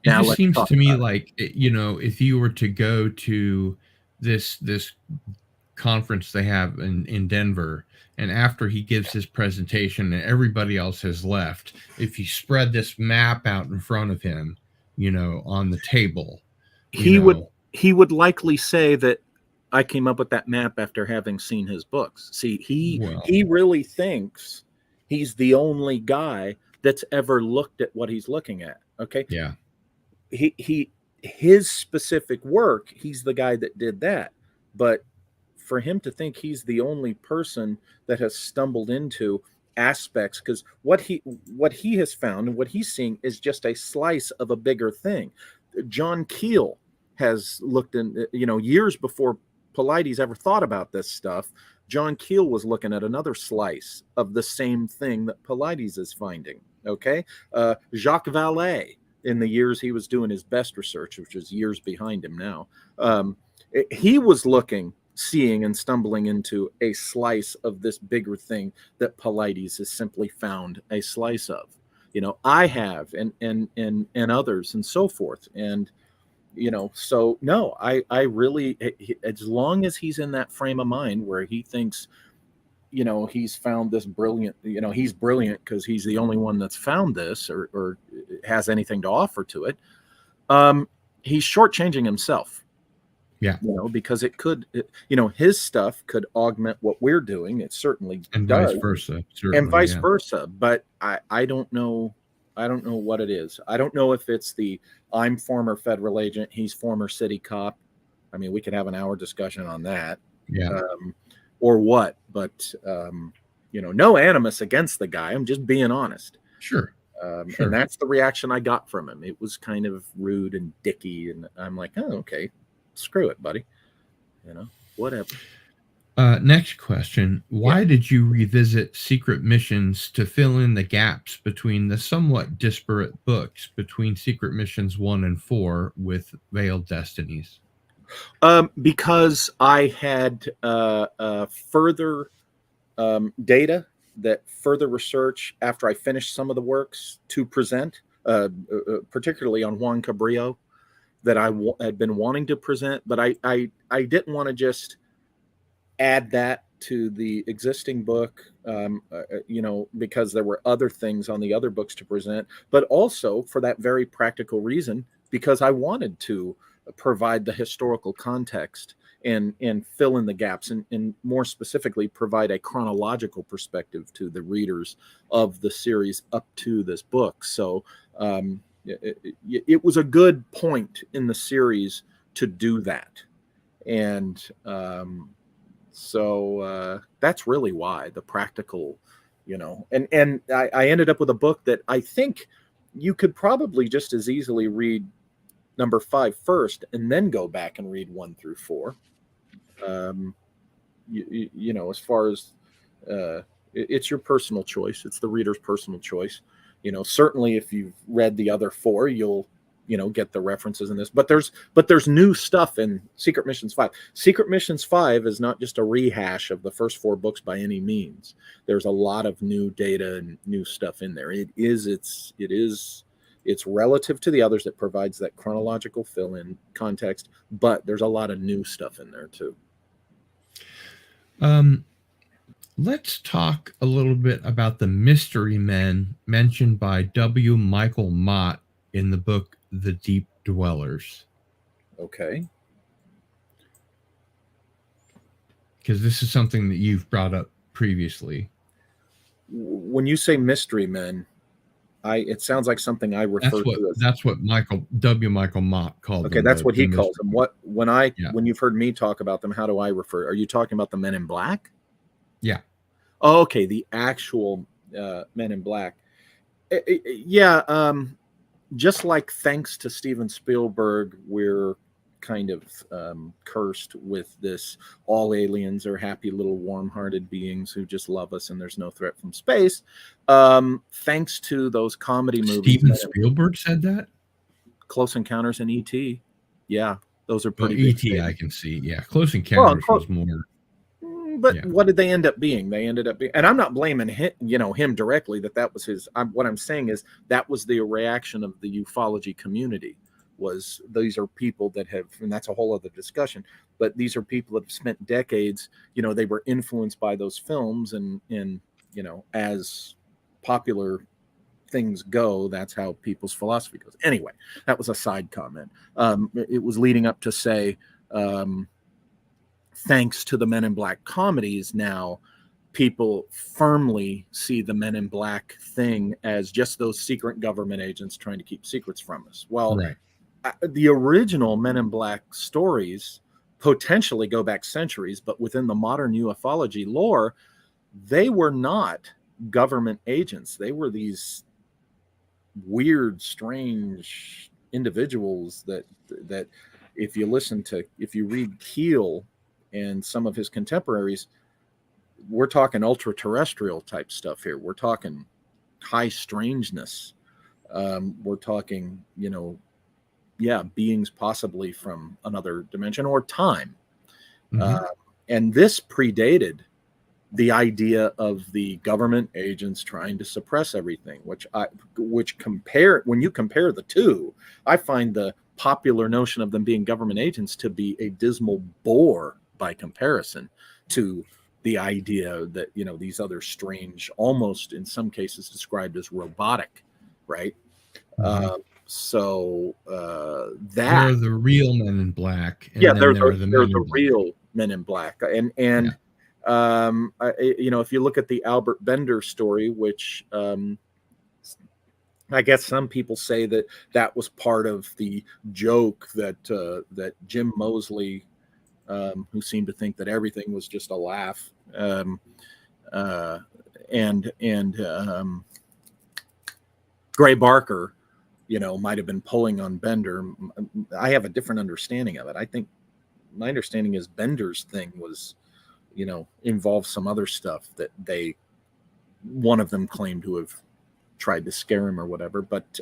Now, it just seems to me like, if you were to go to this conference they have in Denver, and after he gives his presentation and everybody else has left, if you spread this map out in front of him, on the table, he would likely say that I came up with that map after having seen his books. See, he really thinks he's the only guy that's ever looked at what he's looking at. Okay. Yeah. His specific work, he's the guy that did that. But for him to think he's the only person that has stumbled into aspects, because what he has found and what he's seeing is just a slice of a bigger thing. John Keel has looked in, years before Paulides ever thought about this stuff. John Keel was looking at another slice of the same thing that Paulides is finding. Okay. Jacques Vallée, in the years he was doing his best research, which is years behind him now, he was seeing and stumbling into a slice of this bigger thing that Paulides has simply found a slice of. I have, and others and so forth. And so no, I really, as long as he's in that frame of mind where he thinks, he's found this brilliant, he's brilliant because he's the only one that's found this or has anything to offer to it. He's shortchanging himself. Yeah. Because it could, his stuff could augment what we're doing. It certainly and does. Vice versa. And vice versa. But I don't know. I don't know what it is. I don't know if it's I'm former federal agent, he's former city cop. I mean, we could have an hour discussion on that. Yeah. Or what, but no animus against the guy. I'm just being honest. Sure. Sure. And that's the reaction I got from him. It was kind of rude and dicky, and I'm like, oh, okay, screw it, buddy. Whatever. Next question. Why did you revisit Secret Missions to fill in the gaps between the somewhat disparate books between Secret Missions 1 and 4 with Veiled Destinies? Because I had further data, that further research after I finished some of the works to present, particularly on Juan Cabrillo, that I had been wanting to present, but I didn't want to just add that to the existing book, because there were other things on the other books to present, but also for that very practical reason, because I wanted to provide the historical context and fill in the gaps, and more specifically provide a chronological perspective to the readers of the series up to this book. So it was a good point in the series to do that. And so that's really why, the practical, and I ended up with a book that I think you could probably just as easily read number 5 first and then go back and read 1 through 4. As far as it's your personal choice. It's the reader's personal choice. Certainly if you've read the other 4, you'll get the references in this, but there's new stuff in Secret Missions 5. Secret Missions 5 is not just a rehash of the first 4 books by any means. There's a lot of new data and new stuff in there. It's relative to the others that provides that chronological fill-in context, but there's a lot of new stuff in there too. Let's talk a little bit about the mystery men mentioned by W. Michael Mott in the book The Deep Dwellers. Okay. Because this is something that you've brought up previously. When you say mystery men, it sounds like something I refer to as. That's what W. Michael Mott called them. Okay, that's what he calls them. When you've heard me talk about them, how do I refer? Are you talking about the Men in Black? Yeah. Oh, okay, the actual Men in Black. Yeah. Just like thanks to Steven Spielberg, we're kind of cursed with this. All aliens are happy little warm-hearted beings who just love us, and there's no threat from space. Thanks to those comedy movies. Steven Spielberg said that? Close Encounters and E.T. Yeah, those are pretty big. E.T. I can see. Yeah, Close Encounters was more. But what did they end up being? They ended up being, and I'm not blaming him directly. That was his. What I'm saying is that was the reaction of the ufology community. Was these are people that have, and that's a whole other discussion. But these are people that have spent decades. They were influenced by those films, and as popular things go, that's how people's philosophy goes. Anyway, that was a side comment. It was leading up to say. Thanks to the Men in Black comedies, now people firmly see the Men in Black thing as just those secret government agents trying to keep secrets from us. Well, right. The original Men in Black stories potentially go back centuries, but within the modern ufology lore, they were not government agents. They were these weird, strange individuals that if you read Keel and some of his contemporaries, we're talking ultra terrestrial type stuff here. We're talking high strangeness. We're talking, beings possibly from another dimension or time. Mm-hmm. And this predated the idea of the government agents trying to suppress everything, when you compare the two, I find the popular notion of them being government agents to be a dismal bore by comparison to the idea that, these other strange, almost in some cases described as robotic, right? Mm-hmm. That they're the real Men in Black. And they're the real Men in Black. And if you look at the Albert Bender story, which I guess some people say that was part of the joke that Jim Moseley, who seemed to think that everything was just a laugh, and Gray Barker, might have been pulling on Bender. I have a different understanding of it. I think my understanding is Bender's thing was involves some other stuff that one of them claimed to have tried to scare him or whatever. But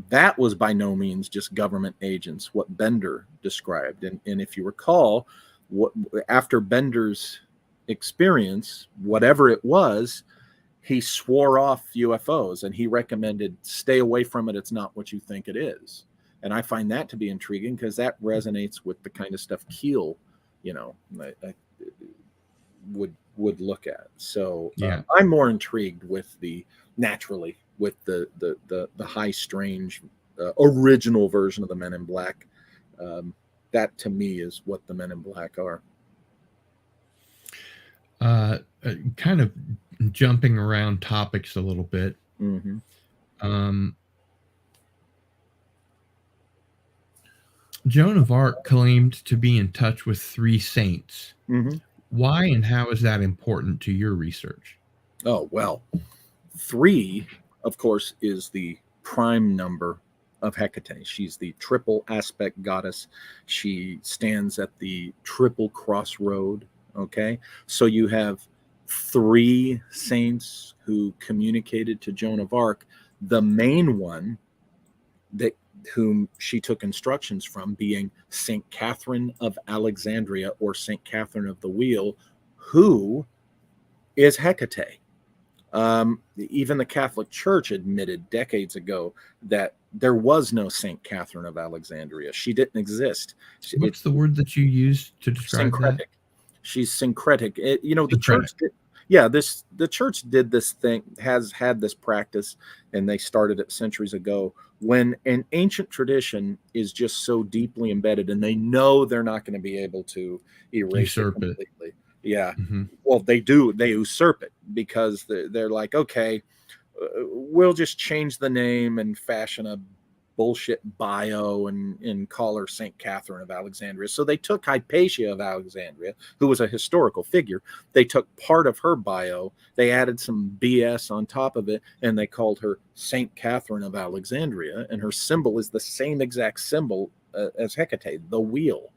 that was by no means just government agents, what Bender described. And if you recall, after Bender's experience, whatever it was, he swore off UFOs and he recommended stay away from it. It's not what you think it is. And I find that to be intriguing because that resonates with the kind of stuff Keel, I would look at. So I'm more intrigued with the high strange original version of the Men in Black. That to me is what the Men in Black are. Kind of jumping around topics a little bit. Mm-hmm. Joan of Arc claimed to be in touch with 3 saints. Mm-hmm. Why and how is that important to your research? Oh, well, 3, of course, is the prime number of Hecate. She's the triple aspect goddess. She stands at the triple crossroad. Okay, so you have 3 saints who communicated to Joan of Arc. The main one whom she took instructions from being Saint Catherine of Alexandria, or Saint Catherine of the Wheel, who is Hecate. Even the Catholic Church admitted decades ago that there was no Saint Catherine of Alexandria. She didn't exist. What's the word that you use to describe syncretic. that? She's syncretic. The Syncretic. church the church did this thing, has had this practice, and they started it centuries ago, when an ancient tradition is just so deeply embedded and they know they're not going to be able to erase it completely. Yeah. Mm-hmm. Well, they usurp it because they're like, okay, we'll just change the name and fashion a bullshit bio and call her Saint Catherine of Alexandria. So they took Hypatia of Alexandria, who was a historical figure. They took part of her bio, they added some BS on top of it, and they called her Saint Catherine of Alexandria. And her symbol is the same exact symbol as Hecate, the wheel.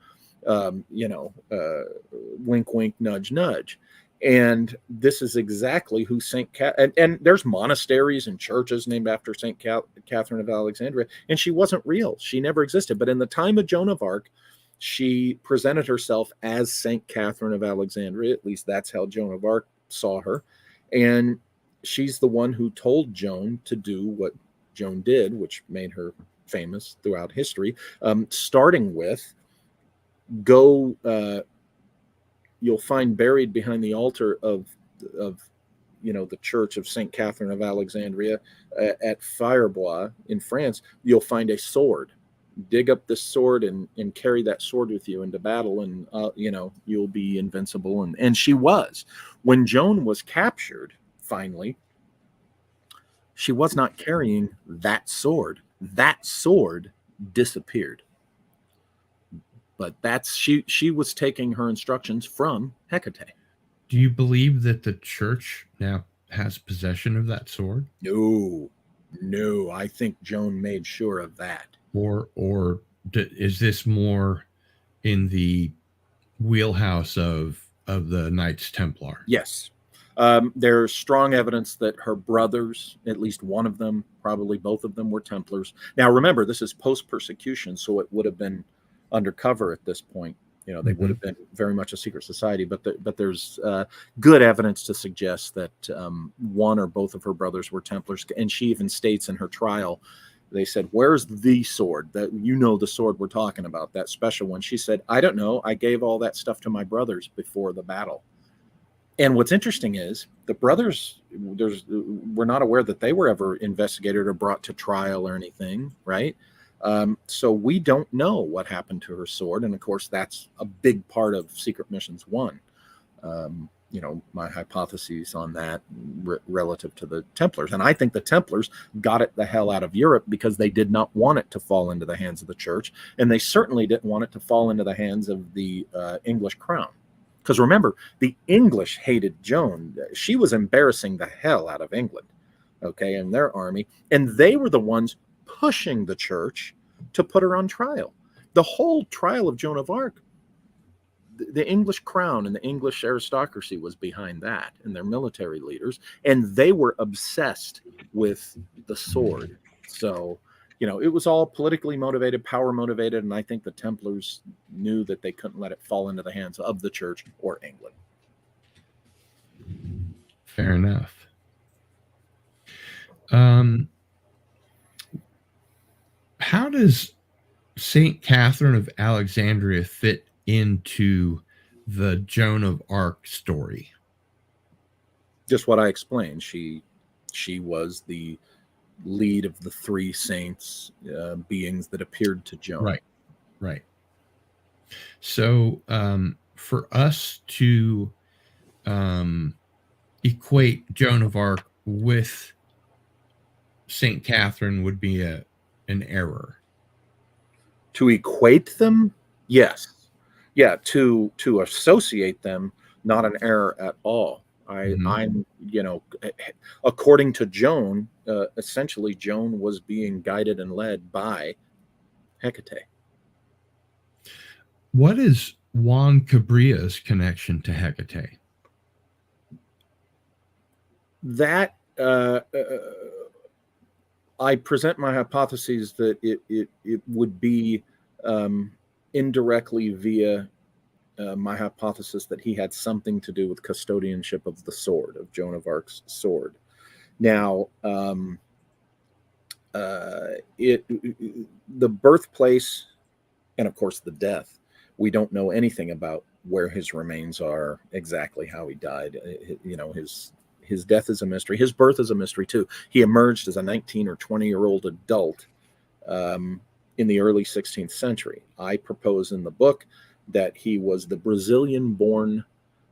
Wink, wink, nudge, nudge. And this is exactly who Saint and there's monasteries and churches named after Saint Catherine of Alexandria, and she wasn't real. She never existed. But in the time of Joan of Arc, she presented herself as Saint Catherine of Alexandria. At least that's how Joan of Arc saw her. And she's the one who told Joan to do what Joan did, which made her famous throughout history, starting with you'll find buried behind the altar of the Church of Saint Catherine of Alexandria at Firebois in France. You'll find a sword. Dig up this sword and carry that sword with you into battle, and you'll be invincible. And she was. When Joan was captured, finally, she was not carrying that sword. That sword disappeared. But she was taking her instructions from Hecate. Do you believe that the church now has possession of that sword? No. I think Joan made sure of that. Or is this more in the wheelhouse of the Knights Templar? Yes. There's strong evidence that her brothers, at least one of them, probably both of them, were Templars. Now, remember, this is post-persecution, so it would have been undercover at this point. They would have been very much a secret society, but there's good evidence to suggest that one or both of her brothers were Templars. And she even states in her trial, they said, "Where's the sword? That the sword we're talking about, that special one?" She said, "I don't know. I gave all that stuff to my brothers before the battle." And what's interesting is the brothers, we're not aware that they were ever investigated or brought to trial or anything, right? So we don't know what happened to her sword. And of course, that's a big part of Secret Missions 1. My hypotheses on that relative to the Templars. And I think the Templars got it the hell out of Europe because they did not want it to fall into the hands of the church. And they certainly didn't want it to fall into the hands of the English crown. Because remember, the English hated Joan. She was embarrassing the hell out of England, okay, and their army. And they were the ones pushing the church to put her on trial. The whole trial of Joan of Arc, the English crown and the English aristocracy was behind that, and their military leaders, and they were obsessed with the sword. So, it was all politically motivated, power motivated, and I think the Templars knew that they couldn't let it fall into the hands of the church or England. Fair enough. How does Saint Catherine of Alexandria fit into the Joan of Arc story? Just what I explained. She was the lead of the three saints, beings that appeared to Joan. Right. So for us to equate Joan of Arc with Saint Catherine would be an error. To equate them, yes. Yeah, to associate them, not an error at all. I'm, according to Joan, essentially Joan was being guided and led by Hecate. What is Juan Cabrilla's connection to Hecate? That I present my hypotheses that it would be indirectly via my hypothesis that he had something to do with custodianship of the sword, of Joan of Arc's sword. Now, the birthplace and, of course, the death, we don't know anything about where his remains are, exactly how he died. His death is a mystery. His birth is a mystery, too. He emerged as a 19 or 20-year-old adult in the early 16th century. I propose in the book that he was the Brazilian-born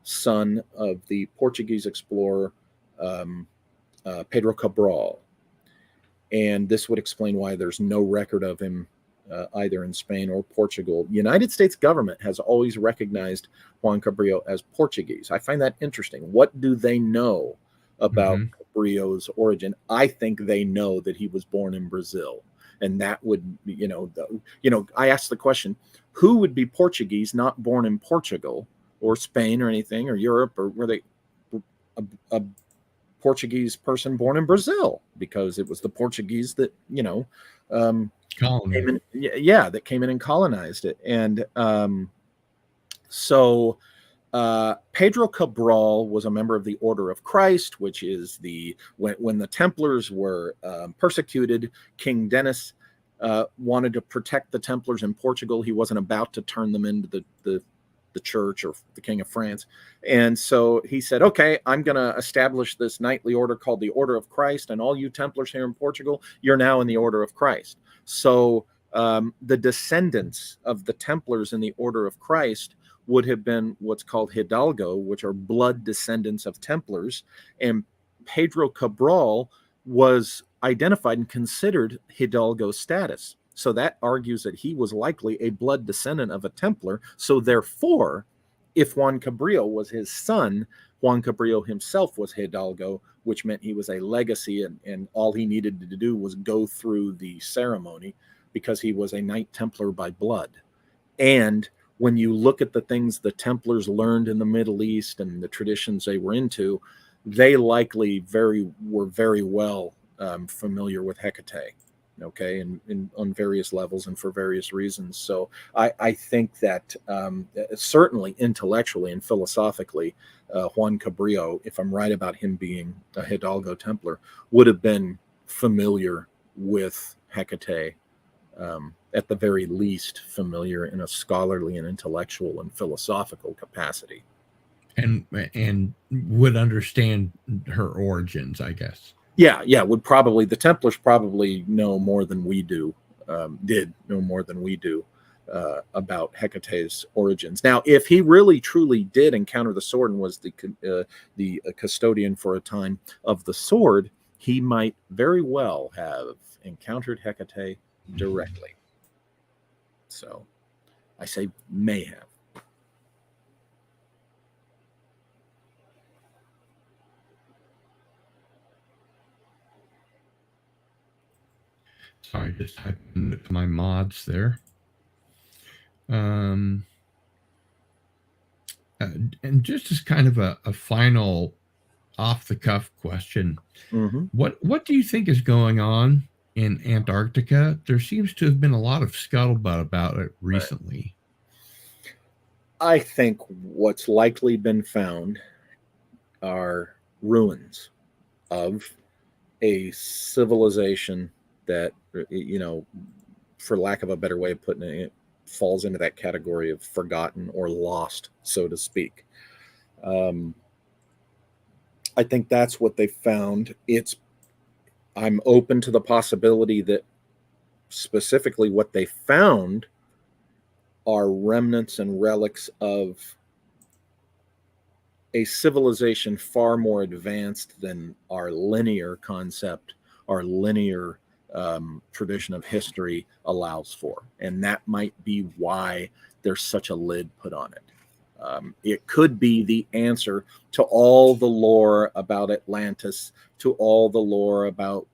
son of the Portuguese explorer Pedro Cabral. And this would explain why there's no record of him either in Spain or Portugal. The United States government has always recognized Juan Cabrillo as Portuguese. I find that interesting. What do they know about Cabrillo's origin? I think they know that he was born in Brazil. And that would, I asked the question, who would be Portuguese, not born in Portugal or Spain or anything, or Europe, or were they a Portuguese person born in Brazil? Because it was the Portuguese that, that came in and colonized it. And so Pedro Cabral was a member of the Order of Christ, which is when the Templars were persecuted, King Denis wanted to protect the Templars in Portugal. He wasn't about to turn them into the church or the King of France. And so he said, okay, I'm going to establish this knightly order called the Order of Christ. And all you Templars here in Portugal, you're now in the Order of Christ. So the descendants of the Templars in the Order of Christ would have been what's called Hidalgo, which are blood descendants of Templars. And Pedro Cabral was identified and considered Hidalgo status. So that argues that he was likely a blood descendant of a Templar. So therefore, if Juan Cabrillo was his son, Juan Cabrillo himself was Hidalgo, which meant he was a legacy, and all he needed to do was go through the ceremony because he was a Knight Templar by blood. And when you look at the things the Templars learned in the Middle East and the traditions they were into, they likely were very well familiar with Hecate. Okay, and on various levels and for various reasons. So I think that certainly intellectually and philosophically, Juan Cabrillo, if I'm right about him being a Hidalgo Templar, would have been familiar with Hecate, at the very least familiar in a scholarly and intellectual and philosophical capacity. And would understand her origins, I guess. Yeah, the Templars probably know more than we do, did know more than we do about Hecate's origins. Now, if he really truly did encounter the sword and was the custodian for a time of the sword, he might very well have encountered Hecate directly. So I say may have. Sorry, just typing my mods there. And just as kind of a final off the cuff question, what do you think is going on in Antarctica? There seems to have been a lot of scuttlebutt about it recently. I think what's likely been found are ruins of a civilization that, you know, for lack of a better way of putting it, falls into that category of forgotten or lost, so to speak. I think that's what they found. I'm open to the possibility that specifically what they found are remnants and relics of a civilization far more advanced than our linear concept, our linear tradition of history allows for. And that might be why there's such a lid put on it. It could be the answer to all the lore about Atlantis, to all the lore about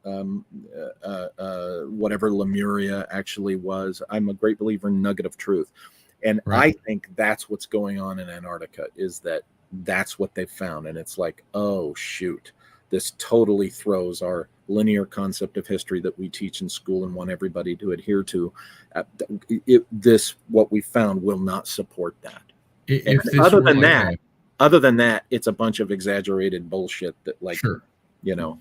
whatever Lemuria actually was. I'm a great believer in nugget of truth. And I think that's what's going on in Antarctica, is that's what they found. And it's like, oh, shoot, this totally throws our linear concept of history that we teach in school and want everybody to adhere to. What we found will not support that. Other than that, it's a bunch of exaggerated bullshit that, like, you know.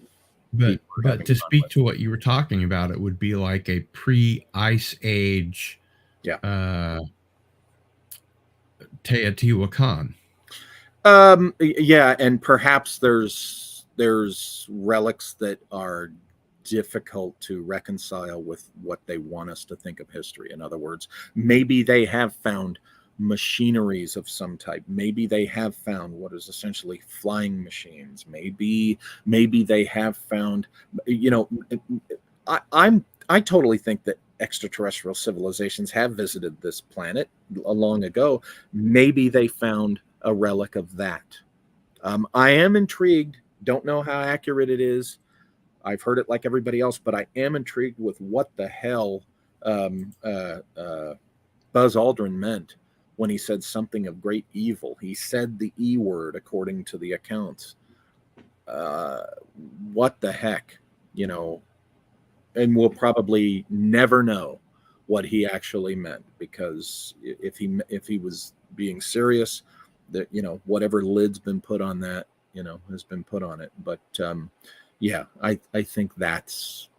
But to speak to what you were talking about, it would be like a pre-ice age Teotihuacan. Yeah, and perhaps there's relics that are difficult to reconcile with what they want us to think of history. In other words, maybe they have found machineries of some type. Maybe they have found what is essentially flying machines. Maybe they have found, you know, I totally think that extraterrestrial civilizations have visited this planet long ago. Maybe they found a relic of that. I am intrigued. Don't know how accurate it is. I've heard it like everybody else, but I am intrigued with what the hell Buzz Aldrin meant when he said something of great evil. He said the E word, according to the accounts. What the heck, you know? And we'll probably never know what he actually meant, because if he was being serious, that, you know, whatever lid's been put on that, you know, has been put on it. But yeah, I think that's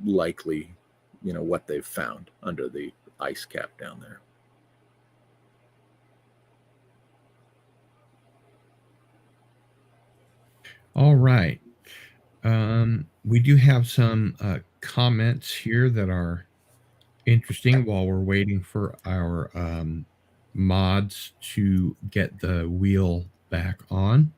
likely, you know, what they've found under the ice cap down there. All right. We do have some comments here that are interesting while we're waiting for our mods to get the wheel back on.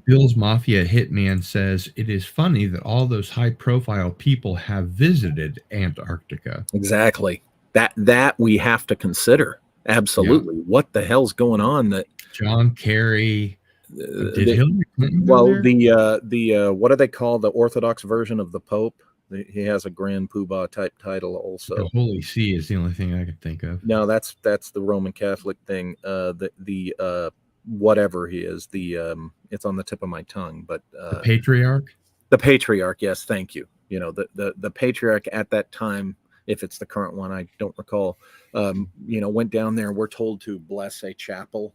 Bill's Mafia Hitman says, it is funny that all those high profile people have visited Antarctica. Exactly. That we have to consider. Absolutely. Yeah. What the hell's going on? That John Kerry, did Hillary Clinton go there? The what do they call the Orthodox version of the Pope? He has a Grand Poobah type title also. The Holy See is the only thing I could think of. No, that's the Roman Catholic thing. The whatever he is, it's on the tip of my tongue, but the Patriarch. The Patriarch, yes, thank you. You know, the Patriarch at that time, if it's the current one, I don't recall. You know, went down there. We're told to bless a chapel.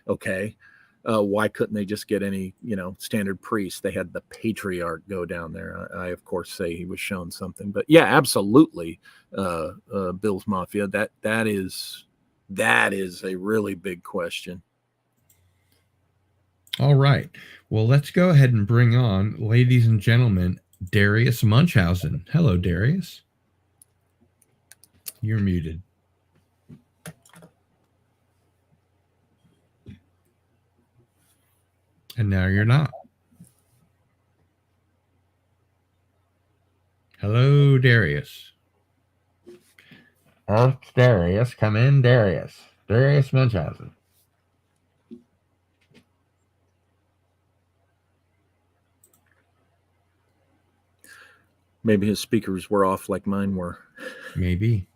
Okay. Why couldn't they just get any, you know, standard priest? They had the Patriarch go down there. I of course say he was shown something, but yeah, absolutely. Bill's Mafia. That is a really big question. All right. Well, let's go ahead and bring on, ladies and gentlemen, Darius Munchausen. Hello, Darius. You're muted. And now you're not. Hello, Darius. Oh, Darius. Come in, Darius. Darius Munchausen. Maybe his speakers were off like mine were. Maybe.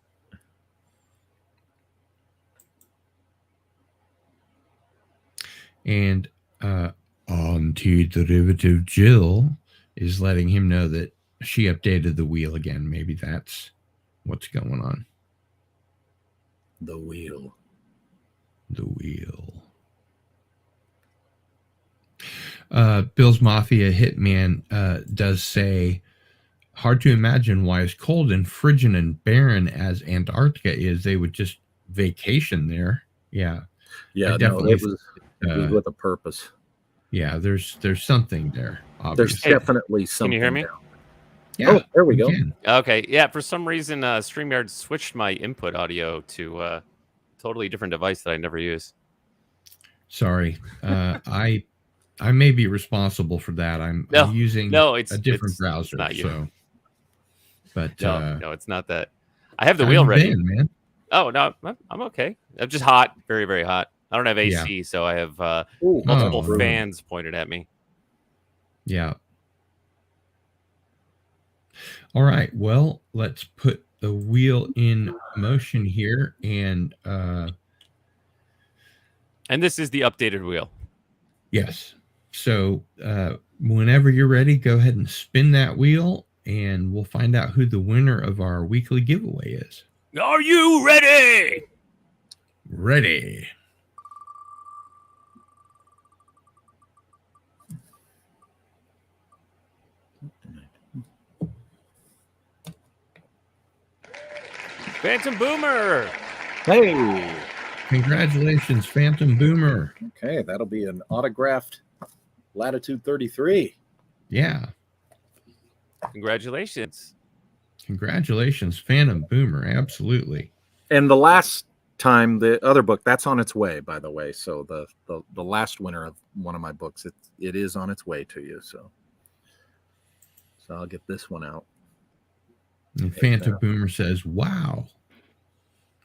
And anti-derivative Jill is letting him know that she updated the wheel again. Maybe that's what's going on. The wheel. The wheel. Bill's Mafia Hitman does say, hard to imagine why as cold and frigid and barren as Antarctica is, they would just vacation there. Yeah. Yeah, definitely, it was with a purpose. Yeah, there's something there. There's Obviously. definitely something. Can you hear me? There. Yeah, oh, there we go. Okay, yeah. For some reason, StreamYard switched my input audio to a totally different device that I never use. Sorry, I may be responsible for that. I'm using a different browser. Not you. So, but no, it's not that. I have the wheel ready, man. Oh no, I'm okay. I'm just hot, very very hot. I don't have AC, so I have multiple fans pointed at me. Yeah. All right. Well, let's put the wheel in motion here, and this is the updated wheel. Yes. So whenever you're ready, go ahead and spin that wheel, and we'll find out who the winner of our weekly giveaway is. Are you ready? Ready. Phantom Boomer. Hey. Congratulations, Phantom Boomer. Okay, that'll be an autographed Latitude 33. Yeah. Congratulations. Congratulations, Phantom Boomer. Absolutely. And the last time, the other book, that's on its way, by the way. So the last winner of one of my books, it is on its way to you. So I'll get this one out. And Phantom Boomer says, wow.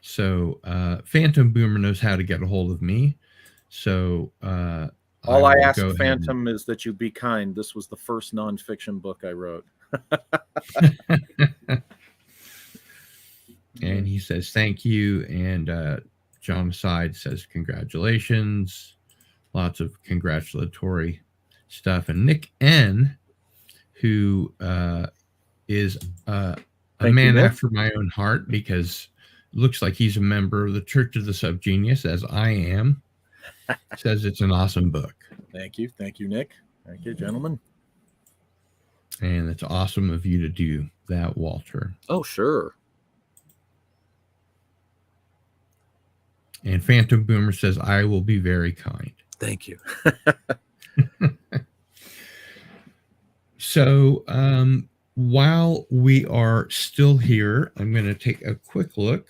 So Phantom Boomer knows how to get a hold of me. So all I ask Phantom is that you be kind. This was the first nonfiction book I wrote. And he says thank you, and John Aside says congratulations. Lots of congratulatory stuff. And Nick N, who is a man after my own heart, because it looks like he's a member of the Church of the Subgenius, as I am, says it's an awesome book. Thank you, Nick. Thank you, gentlemen. And it's awesome of you to do that, Walter. Oh, sure. And Phantom Boomer says, I will be very kind. Thank you. So while we are still here, I'm going to take a quick look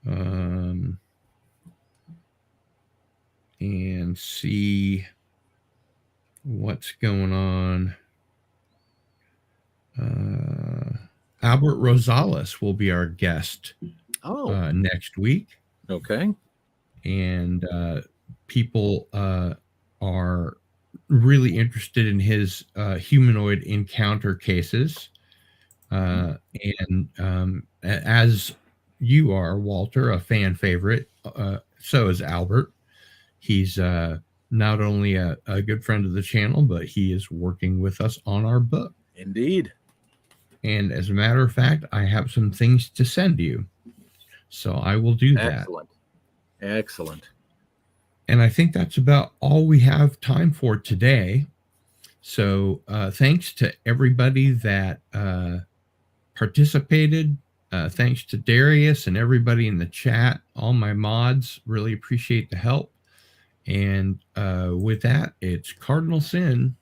and see what's going on. Albert Rosales will be our guest next week. Okay. And people are really interested in his humanoid encounter cases. And as you are, Walter, a fan favorite, so is Albert. He's not only a good friend of the channel, but he is working with us on our book. Indeed. And as a matter of fact, I have some things to send you. So I will do that. Excellent. And I think that's about all we have time for today. So thanks to everybody that participated. Thanks to Darius and everybody in the chat, all my mods. Really appreciate the help. And with that, it's Cardinal Sin